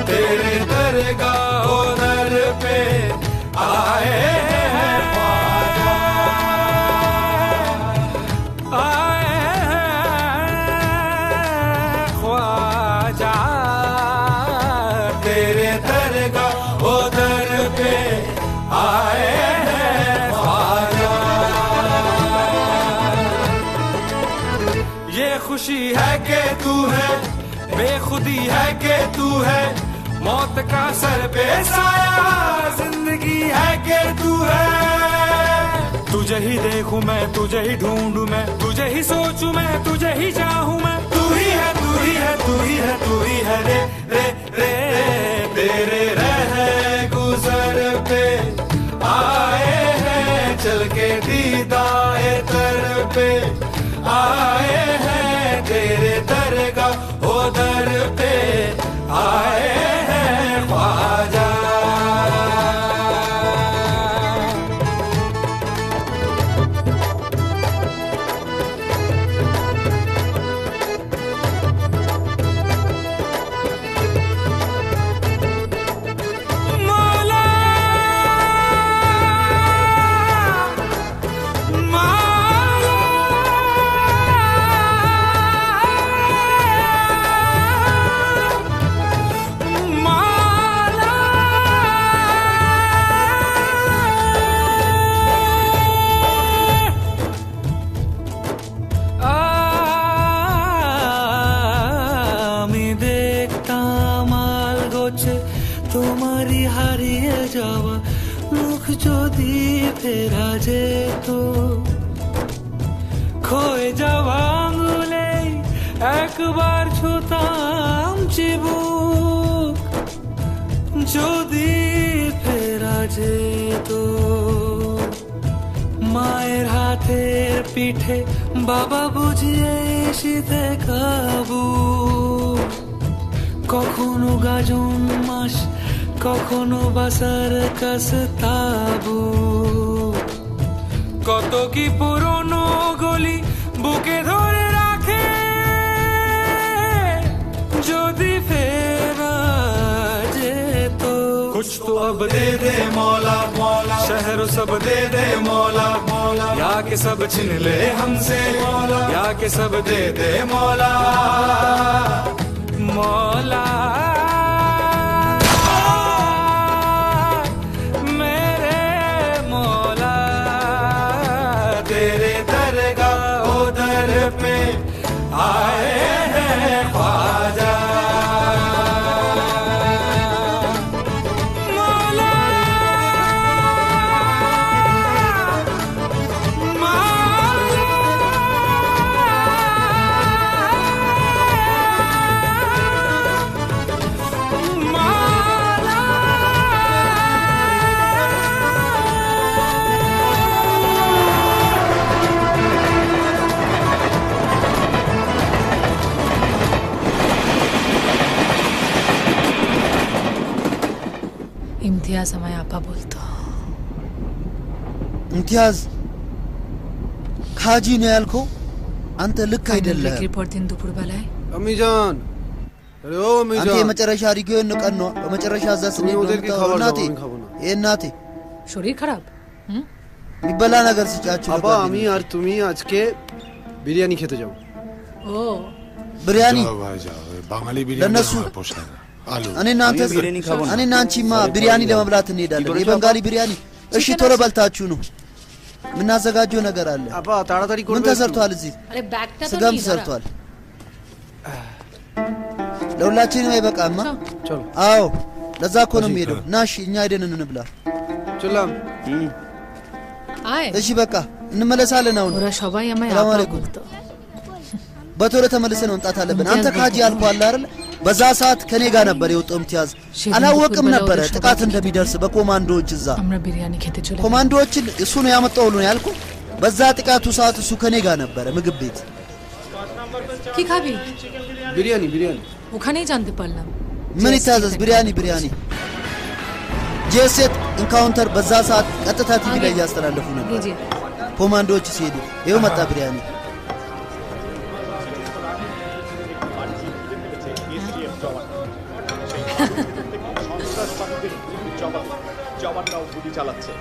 तेरे दरगाह ओ दर पे आए खुशी है कि तू है बेखुदी है कि तू है मौत का सर पे साया जिंदगी है कि तू है तुझे ही देखूं मैं तुझे ही ढूंढूं मैं तुझे ही सोचूं मैं तुझे ही चाहूं मैं तू ही है तू ही है तू ही है तू ही है रे रे रे तेरे रह गुजर पे आए हैं चल के दीदाए तर पे आए हैं तेरे दरगाह ओ दर पे आए हैं ख्वाजा যদি ফেরা যেত খোয়ে যাওয়া আঙুলে একবার ছুতাম চিবুক যদি ফেরা যেত মায়ের হাতের পিঠে বাবা বুঝিয়ে শীতে কাবু কখনো গাজন মাস কখনো বাসার কাছে তাবু কত কি পুরনো গলি বুকে ধরে রাখে যদি ফেরা যেত कुछ तो अब दे दे मौला मौला शहर सब दे दे मौला मौला या के सब छीन ले हमसे मौला या के सब दे दे मौला मौला मेरे मौला तेरे दरगाह दर पे आए हैं ख्वाजा इम्तियाज हमारे आपा बोलतो इम्तियाज खाजी ነው ያልከው አንተ ልክ አይደለም ሪፖርት እንዱপুር በላይ አሚጃን ኦ አሚጃን አንተ የመጨረሻ ሪጊዮን ንቀን ነው በመጨረሻ እዛ ስንሄድ ነው እናቴ እናቴ শরীর খারাপ የሚበላ ነገር ስጫችሁ አባ አሚ আর তুমি আজকে বিরিয়ানি খেতে যাও ও বিরিয়ানি বাঙালি বিরিয়ানি পোষা እኔ እናንቺማ ቢሪያኒ ለመብላት እንሄዳለን የበንጋሊ ቢሪያኒ እሺ ቶሎ በልታችሁ ነው ምናዘጋጀው ነገር አለ አባ ታራታሪ ምን ተሰርቷል እዚህ अरे बैगटा तो ስጋም ተሰርቷል ለሁላችንም አይበቃማ चलो አዎ ለዛ እኮ ነው የሚሄደው ናሽ እኛ ሄደን እንብላ চলাম አይ እሺ በቃ እንመለሳለን አሁን ወራ ሸባይ ያማይ አባ ቦልቶ በቶሎ ተመልሰን መምጣት አለብን አንተ ካጂ አልኳል አይደል በዛ ሰዓት ከኔ ጋር ነበር የወጣው ኢምቲያዝ አላወቅም ነበር ጥቃት እንደሚደርስ በኮማንዶዎች እዛ አምራ ቢሪያኒ ከተቸለ ኮማንዶዎች እሱ ነው ያመጣው ነው ያልኩ በዛ ጥቃቱ ሰዓት እሱ ከኔ ጋር ነበር ምግብ ቤት কি খাবি বিরিয়ানি ওখানেই জানতে পারলাম ምን ይታዘዝ বিরিয়ানি ጄሴት ኢንካውንተር በዛ ሰዓት ቀጥታ ቲቪ ላይ ያስተላልፉ ነበር ኮማንዶዎች ሲሄዱ ይሄው መጣ ቢሪያኒ জওয়ানরাও গুলি চালাচ্ছে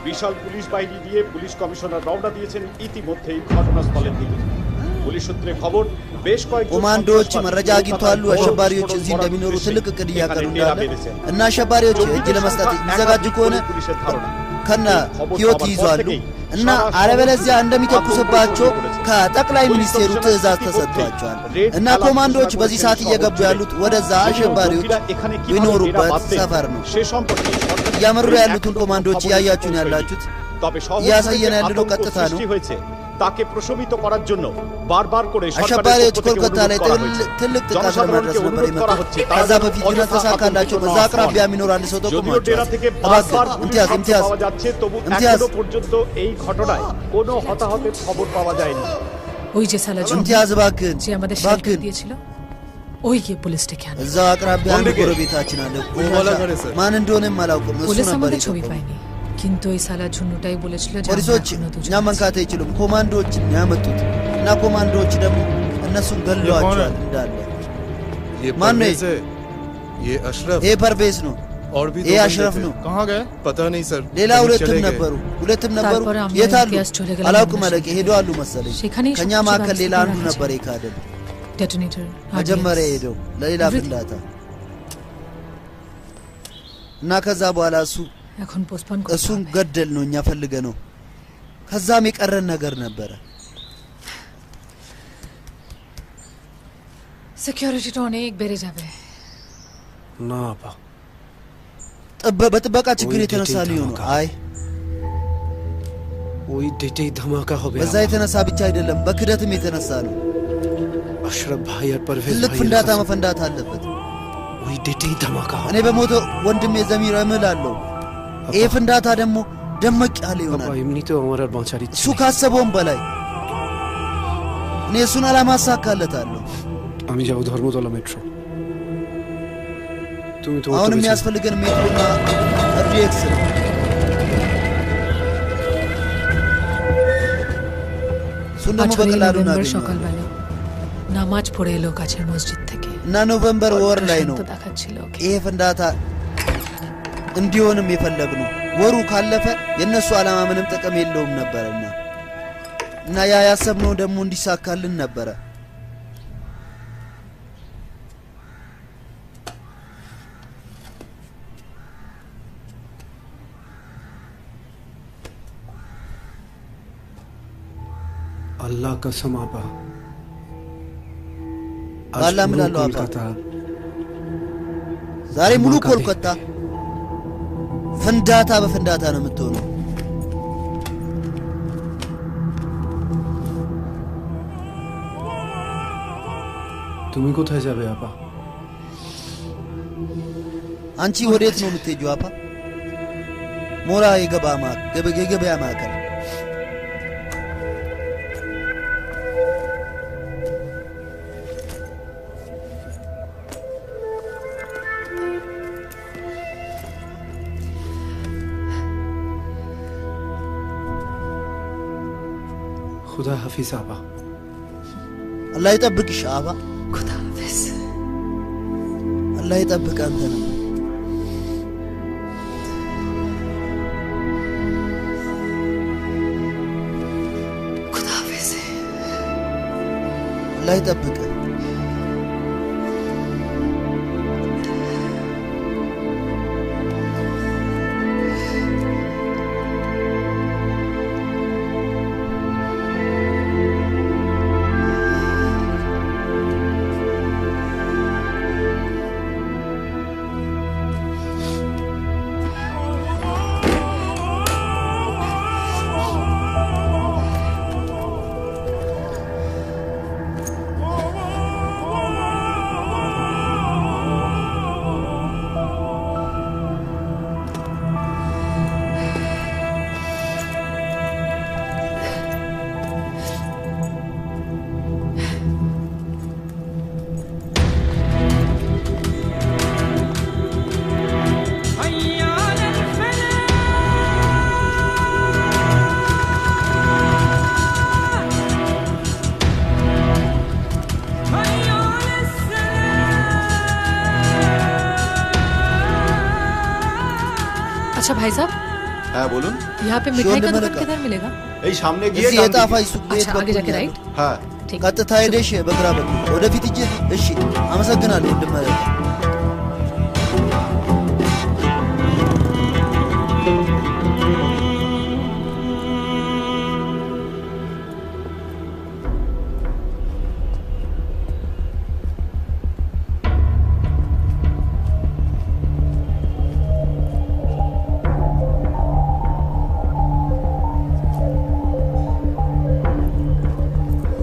বিশাল পুলিশ বাহিনী দিয়ে পুলিশ কমিশনার রওনা দিয়েছেন ইতিমধ্যেই ঘটনাস্থলের দিকে পুলিশ সূত্রে খবর বেশ কয়েক ኮማንዶዎች መረጃ አግኝተዋል አሸባሪዎች እዚህ እንደሚኖሩ ትልቅ እቅድ እያቀዱ እንዳለ እና አሸባሪዎች እጅ ለመስጠት ይዘጋጁ ከሆነ ከነ ህይወት ይይዛሉ እና አለበለዚያ እንደሚተኩስባቸው ከጠቅላይ ሚኒስቴሩ ትዕዛዝ ተሰጥቷቸዋል እና ኮማንዶዎች በዚህ ሰዓት እየገቡ ያሉት ወደዛ አሸባሪዎች ይኖሩበት ሰፈር ነው ያመሩ ያሉትን ኮማንዶዎች ያያችሁን ያላችሁት ያሳየን ያለው ቀጥታ ነው তাকে প্রশমিত করার জন্য বারবার করে আশাবারিዎች ኮልኮታ ላይ ትልቅ ጥቃት ለማድረስ ነበር የመጡት ከዛ በፊት ግን ተሳካላቸው በዛ አቅራቢያ የሚኖር አንድ ሰው যদিও থেকে বারবার ইমতিয়াজ পাওয়া যাচ্ছে তবু এখনো পর্যন্ত এই ঘটনায় কোনো হতাহতের খবর পাওয়া যায়নি ওই যে সালা ইমতিয়াজ বাকিন যে আমাদের শেল্টার দিয়েছিল ওই কি পুলিশ থেকে আনা እዛ አቅራቢያ አንድ ጎረቤታችን አለ ማን እንደሆነም አላውቅም እሱ ነበር ছবি পাইনি কিন্তু এই সালা ঝুন্নুটাই বলেছিল যে ፖሊሶች እኛ መንካት አይችሉም ኮማንዶዎች ያመጡት እና ኮማንዶዎች ደግሞ እነሱን ገለዋቸዋል እንዳለ ማን ነው ये अशरफ ये परवेज ነው और भी ये अशरफ ነው कहां गए पता नहीं सर ሌላ ሁለትም ነበሩ የታሉ አላውቅም አለቀ ሄደዋል መሰለኝ ከኛ ማከል ሌላ አንዱ ነበር የካደል ዴቶኔተር መጀመሪያ ሄደው ለሌላ ፍንዳታ እና ከዛ በኋላ এখন পোস্টፖን እሱን ገደል ነው እኛ ፈልገ ነው ከዛም የቀረን ነገር ነበረ সিকিউরিটিটা অনেক বেড়ে যাবে না আপা በጥበቃ ችግር የተነሳ ሊሆን አይ ወይ ዴቴ धमाका होबे በዛ የተነሳ ብቻ አይደለም በክደትም የተነሳ ነው አሽረፍ भाई और परवेज ትልቅ ፍንዳታ መፈንዳት አለበት ወይ ዴቴ धमाका እኔ በሞቶ ወንድሜ ዘሚር እምላለሁ ይሄ ፍንዳታ ደግሞ ደመቅ ያለ ይሆናል እምኒቶ ወረር ባንቻሪ እሱ ካሰበውም በላይ እኔ እሱን አላማ አሳካለታለሁ আমি যাব ধর্মতলা মেট্রো তুমি তো አሁን የሚያስፈልገን ሜትሮና አርዲኤክስ እሱን ደግሞ በቀላሉ እናገኛለን নামাজ পড়ে এলো কাছের মসজিদ থেকে እና ኖቬምበር ወር ላይ ነው ይሄ ፍንዳታ እንዲሆንም የፈለግነው ወሩ ካለፈ የነሱ አላማ ምንም ጥቅም የለውም ነበርና እና ያ ያሰብነው ደግሞ እንዲሳካልን ነበር अल्लाह कसम आपा አላህ ምላለው አባ ዛሬ ሙሉ ኮልካታ ፍንዳታ በፍንዳታ ነው የምትሆነው তুমি কোথায় যাবে আপা አንቺ ወዴት ነው የምትሄጂው አባ ሞራ የገበያ ማዕከል खुदा हाफिज आबा अल्लाह ይጠብቅሽ አባ खुदा हाफिज अल्लाह ይጠብቅ አንተን खुदा हाफिज अल्लाह ይጠብቅ अच्छा भाई साहब हाँ बोलूं यहाँ पे मिठाई का दुकान किधर मिलेगा এই সামনে গিয়ে እዚህ የጣፋጭ ሱቅ ቤት अच्छा आगे जाके राइट হ্যাঁ ቀጥታ ሄደሽ በግራ በኩል ወደፊት እጂ እሺ አመሰግናለሁ ወንድማዬ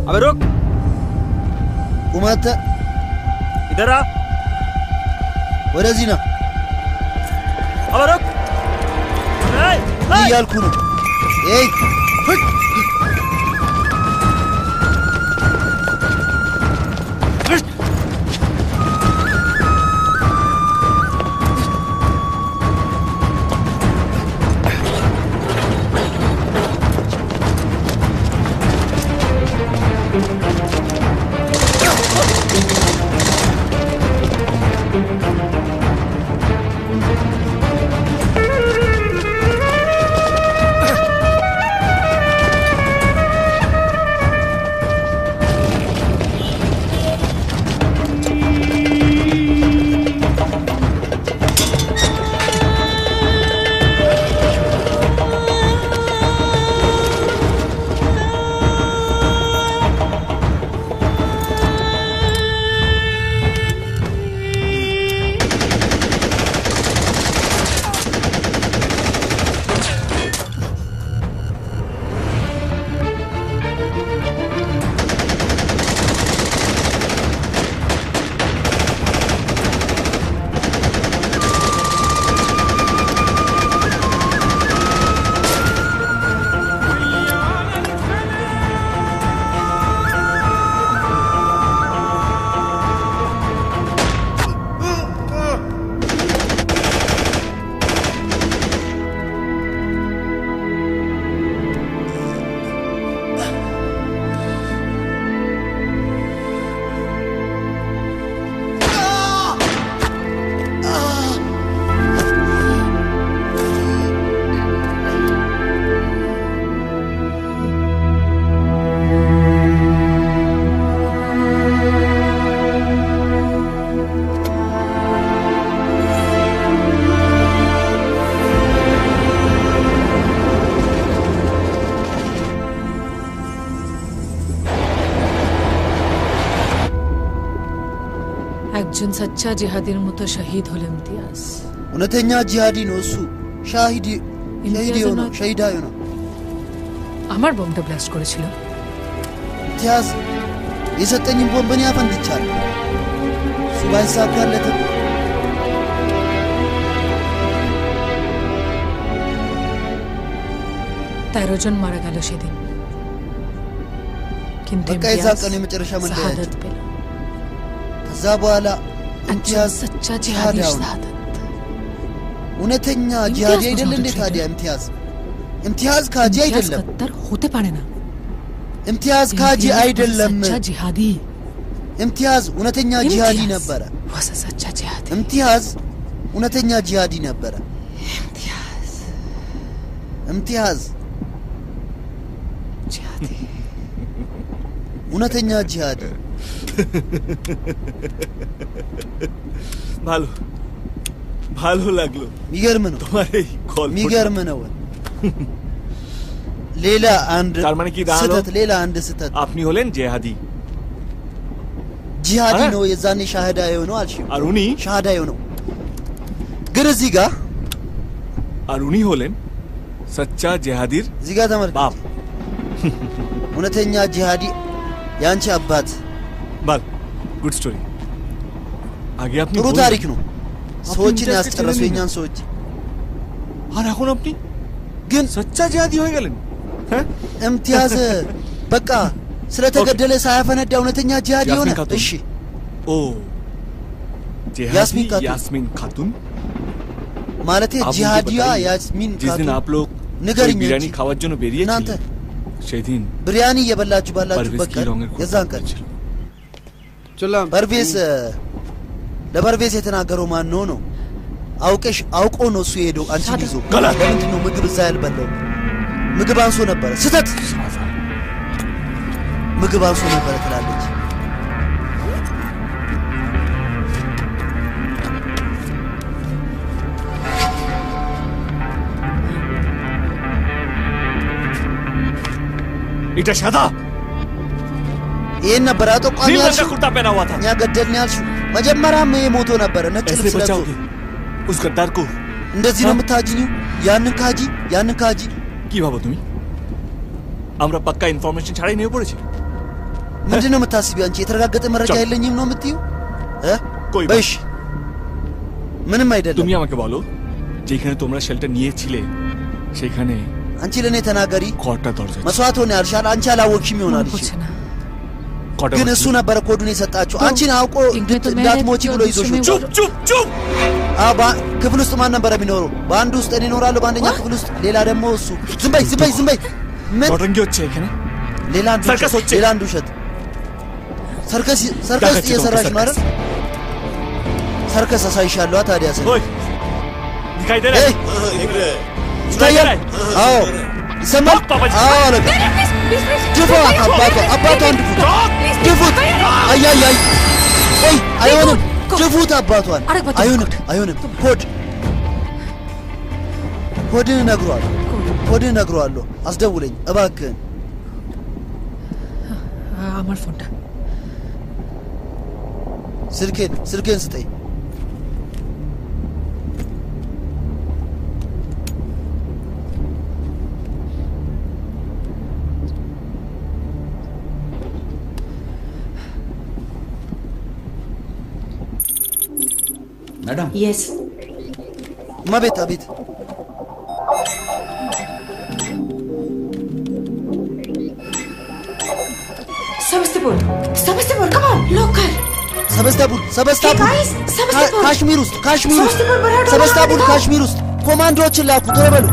अबे रुक ቁመተ इधर आ ወደዚህ ና अबे रुक እያልኩ ነው ኤይ একজন সচ্চা জিহাদির মতো শহীদ হল ইমতিয়াজ। እውነተኛ ጂሃዲ ነው እሱ። ሻሂድ ሸሂዳዩ ነው። আমার ቦম্বটা ব্লাস্ট করেছিল ኢምቲያዝ የሰጠኝን ቦምብ እኔ አፈንድቻለሁ። እሱ ባይሳካለትም তেরোজন মারা গেল সেদিন, কিন্তু በቃ የዛ ቀን የመጨረሻ መለያየት። ከዛ በኋላ ኢምቲያዝ ሰቻ ጂሃዲ ሻሃደት እውነተኛ ጂሃዲ አይደል እንዴ ታዲያ? ኢምቲያዝ ካጂ አይደለም። ቀጠር ሆቴ পারে না። ኢምቲያዝ ካጂ አይደለም። ሰቻ ጂሃዲ ኢምቲያዝ እውነተኛ ጂሃዲ ነበረ። ሰቻ ጂሃዲ ኢምቲያዝ እውነተኛ ጂሃዲ ነበረ። ኢምቲያዝ ጂሃዲ እውነተኛ ጂሃዲ ভালো ভালো লাগলো। የሚገርም ነው። তোমার এই গল্প የሚገርም ነው። ሌላ አንድ তার মানে কি দাঁড়ালো? ሌላ አንድ ስህተት። আপনি হলেন জেহাদি। ጂሃዲ ነው የዛኔ ሻሃዳ የሆነው አልሽ። আর উনি ሻሃዳ የሆነው ግን እዚህ ጋር আর উনি হলেন সচ্চা জেহাদির እዚህ ጋር ተመልከት። বাপ እውነተኛ ጂሃዲ ያንቺ አባት বাল গুড স্টোরি። আগে আপনি ጥሩ ታሪክ ነው። ሰዎችን ያስጨረሱ የኛን ሰዎች። আর এখন আপনি ግን সচ্চা জেহাদি হয়ে গেলেন? হ্যাঁ ኢምቲያዝ በቃ ስለተገደለ ሳያፈነዳ እውነተኛ ጂሃዲ ሆነ። እሺ ও জেহাদি यास्मीन खातून ማለት ጂሃዲያ ያስሚን जिस दिन आप लोग ንገሪኝ বিরিয়ানি খাওয়ার জন্য বেরিয়েছিলেন সেদিন বিরিয়ানি እየበላችሁ ባላችሁበት ቀን የዛን ቀን চলাম ፐርቬዝ ለፐርቬዝ የተናገረው ማን ነው? አውቆ ነው እሱ ሄደው አንቺን ይዞ። ለምንድን ነው ምግብ እዛ ያልበላው? ምግብ አንሶ ነበረ። ስተት ምግብ አንሶ ነበረ ትላለች። এটা সাদা ይሄን ነበር አጠቋሚ ያልሽው? कुर्ता पहना हुआ था। እኛ ገደልን ያልሽው? መጀመሪያም ይሄ ሞቶ ነበረ ነጭ ልብስ ለብሶ። उस गद्दार को እንደዚህ ነው የምታጅኒው? ያንን ካጂ কি ভাবো তুমি? আমরা পাক্কা ইনফরমেশন ছাড়াই নিয়ে পড়েছি। ምንድን ነው የምታስቢው አንቺ? የተረጋገጠ መረጃ የለኝም ነው የምትይው? በሽ ምንም አይደለም። তুমি আমাকে বলো যেখানে তোমরা শেল্টার নিয়েছিলে সেখানে አንቺ ለኔ ተናገሪ። ኮርታ দরজা መስዋዕት ሆነ ያልሻል። አንቺ አላወቅሽም ይሆናል። እሺ ግን እሱ ነበረ ኮዱን የሰጣችሁ። አንቺን አውቆ እንዳትሞቺ ብሎ ይዞሽ። ጩፕ አባ ክፍል ውስጥ ማን ነበር የሚኖረው? በአንድ ውስጥ እኔ እኖራለሁ በአንደኛ ክፍል ውስጥ፣ ሌላ ደግሞ እሱ። ዝም በይ ምን ወረንጌዎች ይከነ ሌላ አንድ ውሸት። ሰርከስ እየሰራሽ ነው አይደል? ሰርከስ አሳይሻለሁ ታዲያ። दिखाई दे रहा है? ይታያል? አዎ ይሰማል? አዎ አለቃ ድፉት። አባቷን ድፉት። አይ አይሆንም። ድፉት አባቷን። አይሆንም። ኮድን እነግረዋለሁ። አስደውለኝ እባክህን። আমার ফোনটা ስልኬን ስጠኝ። मैडम यस ማቤት አቤት सबस्तीपुर कम ऑन लोकल सबस्तापुर ካሽሚር ውስጥ ካሽሚር ውስጥ ኮማንዶዎችን ላኩ። ቶሎ በሉ።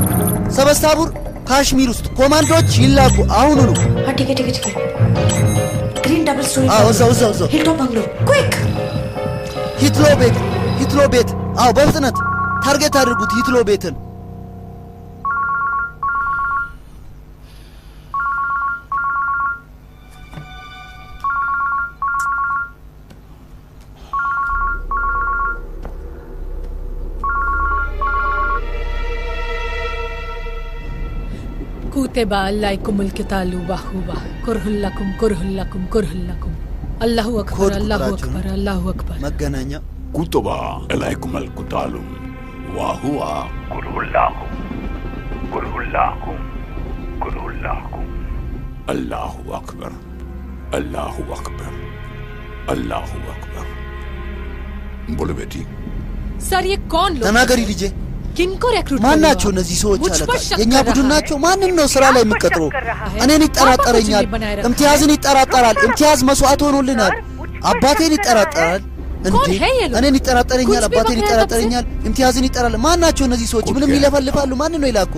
ሰበስታቡር ካሽሚር ውስጥ ኮማንዶዎች ይላኩ አሁኑ ነው። हाँ ठीक है green double storey እዛው hilltop bungalow quick ሂትሎ ቤት አዎ በፍጥነት ታርጌት አድርጉት ሂትሎ ቤትን። كتب عليكم القتال وهو كره لكم अल्लाहु अकबर अल्लाहु अकबर अल्लाहु अकबर መገናኛ कुतुबा अलैकुम अल कुतालुम वा हुआ कुलुल्लाहु अल्लाहु अकबर अल्लाहु अकबर अल्लाहु अकबर बोले बेटी सर ये कौन लोग ተናገሪ ልጄ किनको रिक्रूट ማን ናቸው እነዚህ ሰዎች አለቃ የኛ ቡድን ናቸው ማንን ነው ስራ ላይ የሚቀጥሩ እኔን ይጠራጠረኛል እምቲያዝን ይጠራጠራል እምቲያዝ መስዋዕት ሆኖልናል አባቴን ይጠራጠራል እንዴ እኔን ይጠራጠረኛል አባቴን ይጠራጠረኛል እምቲያዝን ይጠራል ማን ናቸው እነዚህ ሰዎች ምንም ይለፈልፋሉ ማን ነው ይላኮ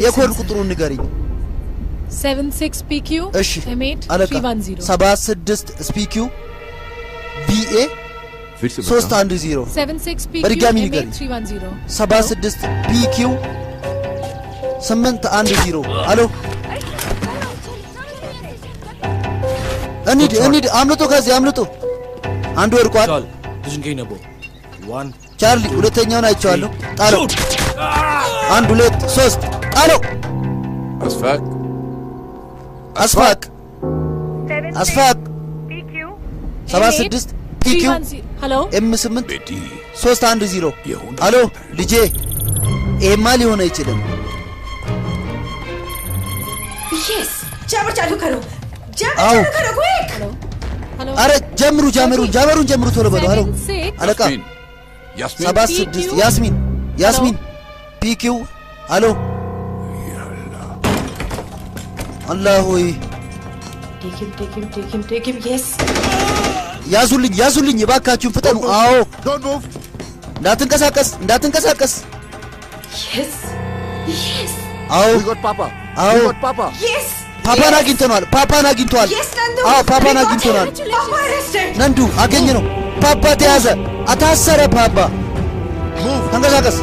የኮድ ቁጥሩን ንገሪኝ 76 PQ M8 310 76 PQ BA 310 76 PQ በድጋሚ M8 ንገሪኝ 310 76 PQ 810 አሎ እንሂድ አምልጦ ከዚህ አምልጦ አንድ ወርቋል ድንገይ ነቦ 1 ቻርሊ ሁለተኛውን አይቼዋለሁ ጣለው 1 2 3 ጣለው አስፋቅ 76 PQ ሄሎ M8 310 አሎ ልጄ ኤማ ሊሆን አይችልም यस जाबर चालू करो क्विक አረ ጀምሩን ጀምሩ ቶሎ በሉ አሎ አለቃ 76 ያስሚን PQ አሎ አላህ ሆይ टेक हिम यस ያዙልኝ እባካችሁን ፍጠኑ አዎ እንዳትንቀሳቀስ यस አዎ we got papa यस ፓፓን አግኝተናል አዎ ፓፓን አግኝተናል ነንዱ አገኘ ነው ፓፓ ተያዘ አታሰረ ፓፓ ተንቀሳቀስ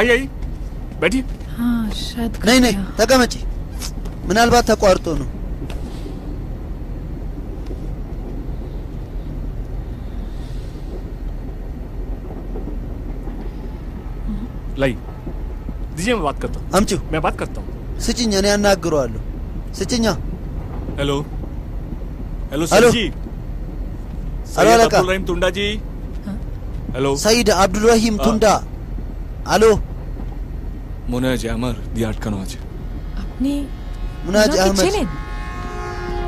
आई बैठी हाँ शायद नहीं ተቀመጪ ምናልባት ተቋርጦ ነው लाई दीजिए मैं बात करता हूँ አምጪው मैं बात करता हूँ ስጭኝ እኔ ያናግረዋለሁ ስጭኛ हेलो हेलो। सर जी हेलो, सैयद अलका। अब्दुल रहीम तुंडा जी हेलो ሰይድ አብዱልረሂም ቱንዳ አሎ मुनाज अमर दियाट का नाज अपनी मुनाज अहमद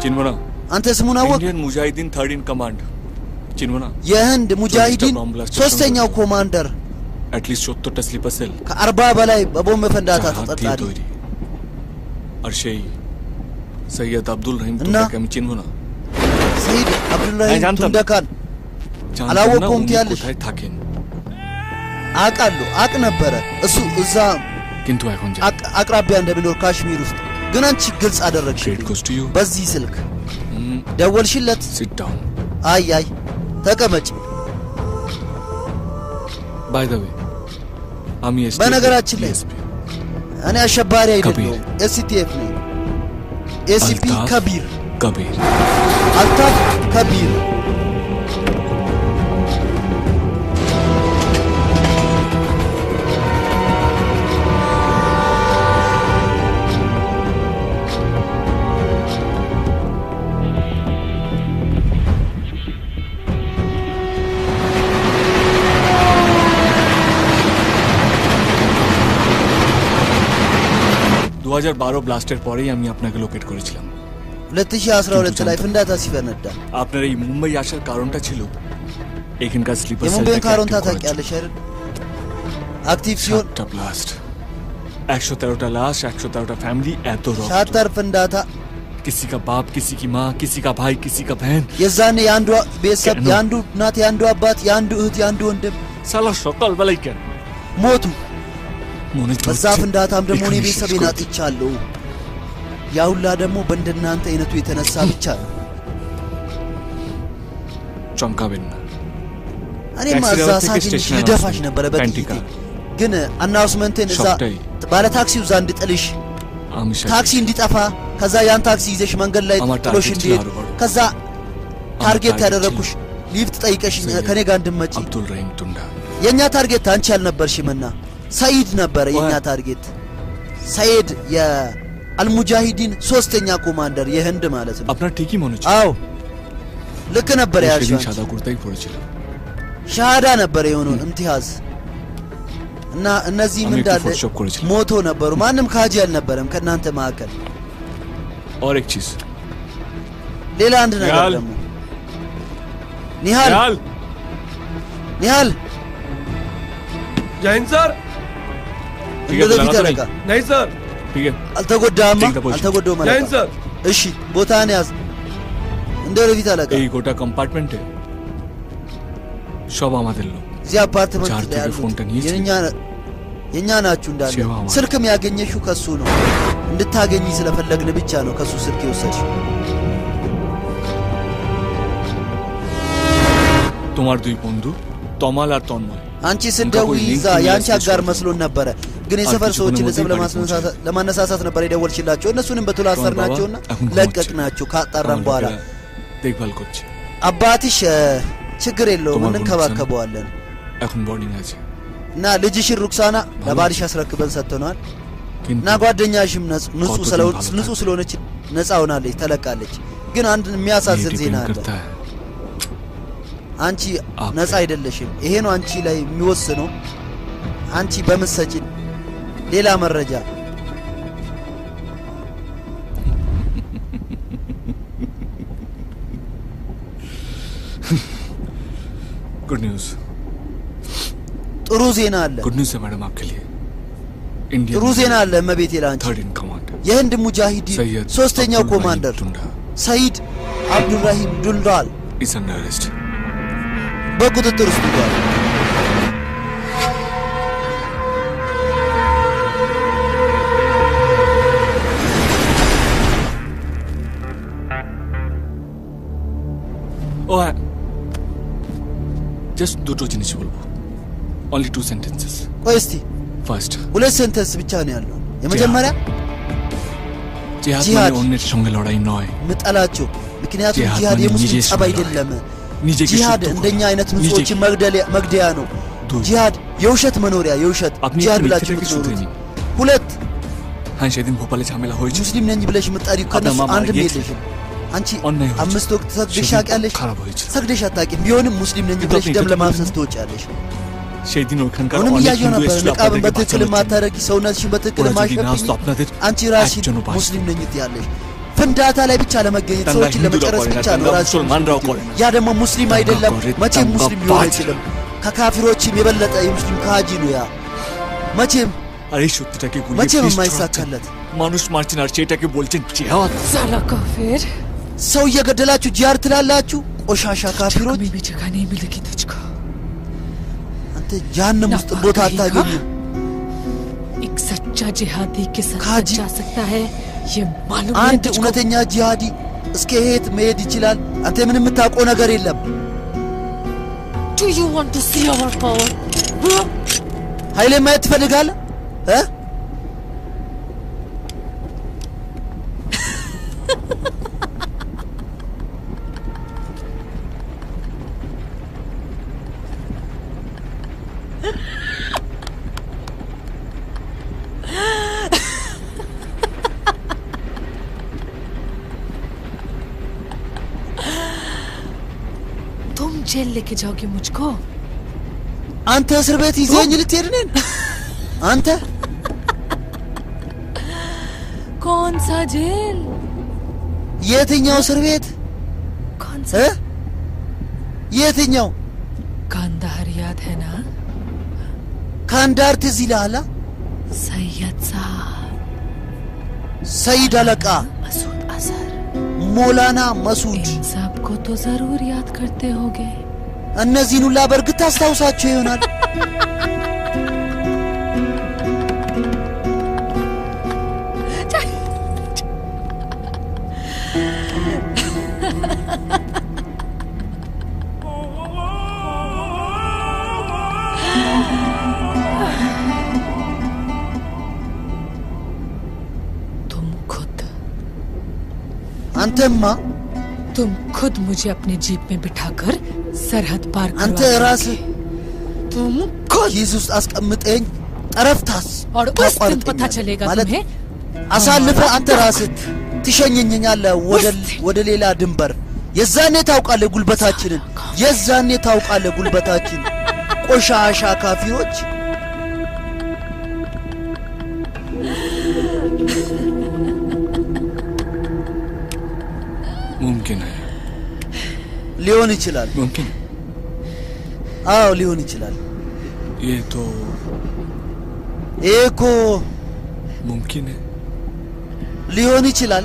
चिन्मना አንተ ስሙን አወቅ इंडियन मुजाहिदीन 3rd इन कमांड चिन्मना የህንድ ሙጃሂዲን ሶስተኛው ኮማንደር एटलीस्ट 70 स्लीपर सेल ከ40 በላይ በቦምብ ፈንዳታ ተጠርጣሪ अर्शई सैयद अब्दुल रहीम तुंडा का चिन्मना ሰይድ አብዱልረሂም ቱንዳካን አላወቀውም ትያለሽ አቃሉ አቅ ነበረ እሱ እዛ किंतु አይሆን አቅራቢያ እንደሚኖር ካሽሚር ውስጥ ግን አንቺ ግልጽ አደረግሽ በዚህ ስልክ ደወልሽለት ሲት ዳውን አይ ተቀመጭ ባይ ዘ ዌይ አሚ ኤስቲ በነገራችን ላይ እኔ አሸባሪ አይደለሁም ኤስቲኤፍ ነኝ ኤሲፒ ከቢር አልታፍ ከቢር ব্লাস্টের পরেই আমি আপনাকে লোকেট করেছিলাম 2012 ላይ ፍንዳታ ሲፈነዳ আপনার এই মুম্বাই আসার কারণটা ছিল এখানকার স্লিপার সেল የሙምባይን কারণটা ታውቂያለሽ አይደል አክটিভ ሲሆን ব্লাস্ট 113টা লাশ 113টা ফ্যামিলি এত রক্ত শাটার ፍንዳታ किसी का बाप किसी की माँ किसी का भाई किसी का बहन የዛኔ ያንዱ ቤተሰብ ያንዱ እናት ያንዱ አባት ያንዱ እህት ያንዱ ወንድም ሳላ ሾቃል በላይ ከን ሞቱ በዛ ፍንዳታም ደግሞ እኔ ቤተሰቤን አጥቻለሁ ያውላ ደግሞ በእንደናንተ አይነቱ የተነሳ ብቻ ነው ጨምካበና እኔ ማዛሳጅ ልደፋሽ ነበር በጥይቴ ግን አናውንስመንትን እዛ ባለ ታክሲው ዛ እንድጥልሽ ታክሲ እንዲጠፋ ከዛ ያን ታክሲ ይዘሽ መንገድ ላይ ጥሎሽ እንዲሄድ ከዛ ታርጌት ያደረኩሽ ሊፍት ጠይቀሽኝ ከኔ ጋር እንድመጪ አብዱል ረሂም ቱንዳ የኛ ታርጌት አንቺ ያልነበርሽምና ሰይድ ነበር የኛ ታርጌት ሰይድ የአልሙጃሂዲን ሶስተኛ ኮማንደር የህንድ ማለት ነው আপনার ঠিকই মনে হচ্ছে አዎ ልክ ነበር ያልሽው শাদা করতেই পড়েছিল ሻሃዳ ነበር የሆነው እምቲያዝ እና እነዚህ ምን እንዳለ ሞቶ ነበሩ ማንም ካጂ አልነበረም ከናንተ ማከል और एक चीज ሌላ አንድ ነገር ደግሞ निहाल निहाल जैन सर नहीं सर ठीक है አልተጎዳማ አልተጎዳማ जैन सर እሺ ቦታን ያዝ እንደረቪት አለቃ এই গোটা কম্পার্টমেন্টে সব আমাদের লোক እዚህ አፓርትመንት ላይ ያሉት የኛ ናችሁ እንዳለ ስልክም ያገኘሽው ከሱ ነው እንድታገኝ ስለፈለግን ብቻ ነው ከሱ ስልክ የወሰድሽው তোমার দুই বন্ধু তমাল আর তন্ময় አንቺ ስደውይ ይዛ ያንቺ አጋር መስሎን ነበር ግን የሰፈር ሰዎችን ለሰብ ለማነሳሳት ነበር የደወልሽላቸው እነሱንም በቶሎ አሰርናቸውና ለቀቅናቸው ካጣራን በኋላ देखभाल করছি አባትሽ ችግር የለውም እንከባከበዋለን এখন ቦርዲንግ আছে እና ልጅሽን ሩክሳና ለባልሽ አስረክበን ሰጥተናል እና ጓደኛሽም ንጹህ ስለሆነች ነፃ ሆናለች ተለቃለች ግን አንድ የሚያሳዝን ዜና አለ አንቺ ነፃ አይደለሽም ይሄ ነው አንቺ ላይ የሚወስነው አንቺ በመሰጪ ሌላ መረጃ गुड न्यूज़ ጥሩ ዜና አለ गुड न्यूज़ है मैडम आपके लिए इंडिया ጥሩ ዜና አለ መቤቴ ላንቺ third in command የህንድ ሙጃሂዲ ሶስተኛው ኮማንደር ሰይድ አብዱራሂም ዱልዳል is under arrest በቁጥጥር ውስጥ ይገኛል ও just দুটো জিনিস বলবো only two sentences ቆይ እስቲ first ሁለት সেন্টেন্স ብቻ ነው ያለው የመጀመሪያ ጂሃድ অন্যের সঙ্গে লড়াই নয় ምጣላቸው ምክንያቱም ጂሃድ የሙስሊም ጸብ አይደለም ጂሃድ እንደኛ አይነት ንጹሃን መግደያ ነው ጂሃድ የውሸት መኖሪያ የውሸት ጂሃድ ብላችሁ ምትኖሩት ሁለት हाँ সেদিন ভোপালে ঝামেলা হয়েছে ሙስሊም ነኝ ብለሽ ምጣሪ ከነሱ አንድ ሜልሽ አንቺ አምስት ወቅት ሰግደሽ አቃለሽ ሰግደሽ አታቂም ቢሆንም ሙስሊም ነኝ ብለሽ ደም ለማፍሰስ ትወጫለሽ সেদিন ওখানকার অনেক ያየው ነበር ንቃብን በትክክል ማታረቂ ሰውነትሽን በትክክል ማሸፈን አንቺ ራስሽ ሙስሊም ነኝ ትያለሽ ፍንዳታ ላይ ብቻ ለመገኘት ሰዎችን ለመጨረስ ብቻ ነው ራስሽ ያ ደግሞ ሙስሊም አይደለም መቼም ሙስሊም ሊሆን አይችልም ከካፊሮችም የበለጠ የሙስሊም ካጂ ነው ያ መቼም আরে সত্যটাকে গুলিয়ে መቼም የማይሳካለት মানুষ মারছেন আর সেটাকে বলছেন জিহাদ साला काफिर ሰው እየገደላችሁ ጂሃድ ትላላችሁ ቆሻሻ ካፊሮች भी जगह नहीं मिलेगी तुझको አንተ ጀሃነም ውስጥ ቦታ አታገኝም एक सच्चा जिहादी के साथ जा सकता है ये मालूम है አንተ እውነተኛ ጂሃዲ እስከ የት መሄድ ይችላል አንተ ምንም የምታውቀው ነገር የለም Do you want to see our power? ኃይሌ ማየት ትፈልጋለህ तुम जेल लेके जाओगे मुझको አንተ እስር ቤት ይዘኝ ልትሄድ ነን አንተ कौन सा जेल የትኛው እስር ቤት कौन सा የትኛው कांधार याद है ना ካንዳር ትዝ ይልሃል सैयद साहब ሰይድ አለቃ मसूद अजहर ሞላና መሱድ इन सबको तो जरूर याद करते होगे እነዚህን ሁላ በርግጥ ታስታውሳቸው ይሆናል तुम खुद አንተማ तुम खुद मुझे अपने जीप में बिठाकर सरहद पार አንተ ራስህ तुम खुद ኪስ ውስጥ አስቀምጠኝ ጠረፍታስ और उस दिन पता चलेगा तुम्हें አሳልፈ አንተ ራስህ ትሸኘኛለህ ወደ ሌላ ድንበር የዛኔ ታውቃለህ ጉልበታችንን የዛኔ ታውቃለህ ጉልበታችን ቆሻሻ ካፊሮች मुमकिन है ሊሆን ይችላል मुमकिन አዎ ሊሆን ይችላል ये तो ኤኮ मुमकिन है ሊሆን ይችላል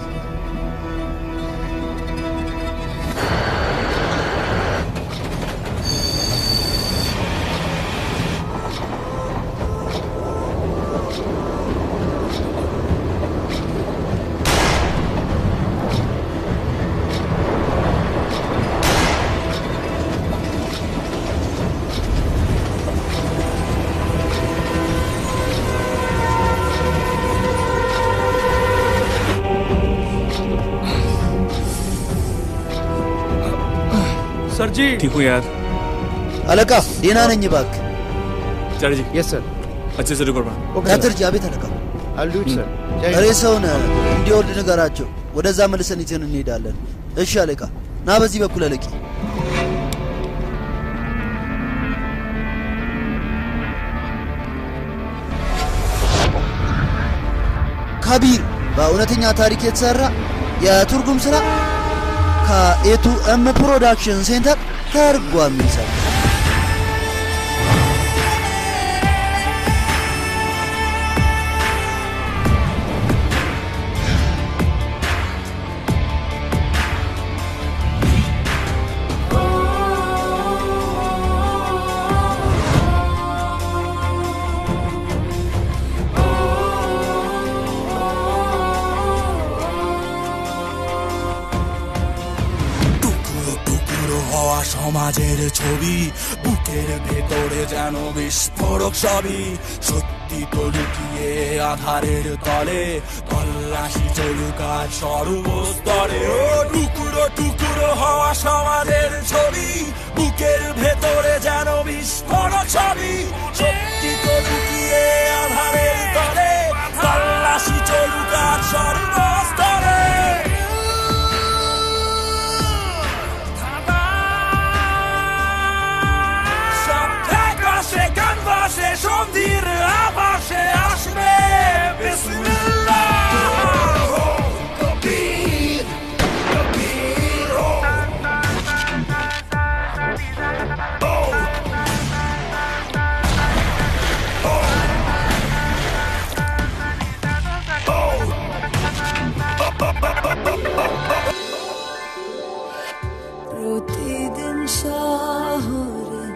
सर जी ठीक हो यार አለቃ ዴና ነኝ ባክ चल जी यस सर अच्छे से रिकॉर्ड ዳክተር ጃቤት አለቃ I'll do it sir ሬሳውን እንዲወልድ ንገራቸው ወደዛ መልሰን ይዘን እንሄዳለን እሺ አለቃ ና በዚህ በኩል አለቂ ካቢር በእውነተኛ ታሪክ የተሰራ የትርጉም ስራ ከኤቱ ኤም ፕሮዳክሽን ሴንተር ተርጓሚ ይሰራል সমাজের ছবি বুকের ভেতরে যেন বিস্ফোরক সবই সত্যি তো লুকিয়ে আধারের তলে তল্লাশি চলুক আর সর্বস্তরে ও টুকরো টুকরো হওয়া সমাজের ছবি বুকের ভেতরে যেন বিস্ফোরক সবই সত্যি তো লুকিয়ে আধারের তলে তল্লাশি চলুক আর সর্বস্তরে Canvase, sondir, abase, asme, bismillah. Kabir, kabir, প্রতিদিন শহরের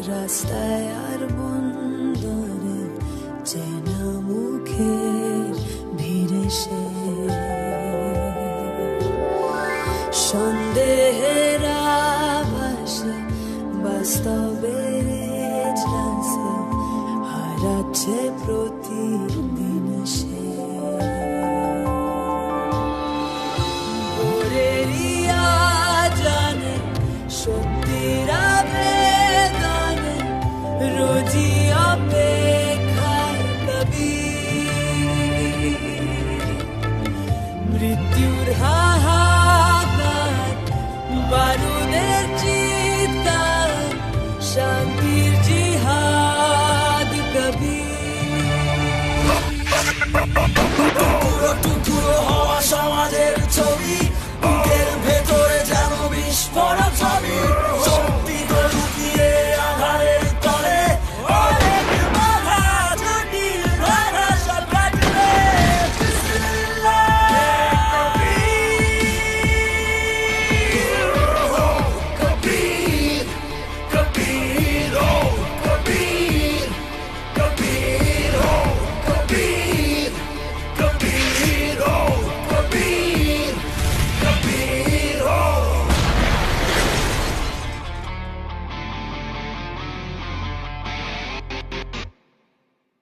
রাস্তায় আর বন্দরে চেনা মুখের ভিড়ে সে সন্দেহের আভাসে বাস্তবের রাসে হারাচ্ছে প্রতিদিন সে ওরেরিয়া জানে সত্যির আবেদনে রোজি অপেক্ষায় কবি মৃত্যুর হাহাকার বারুদের চিৎকার শান্তির জিহাদ কবি টুকরো টুকরো হওয়া সমাজের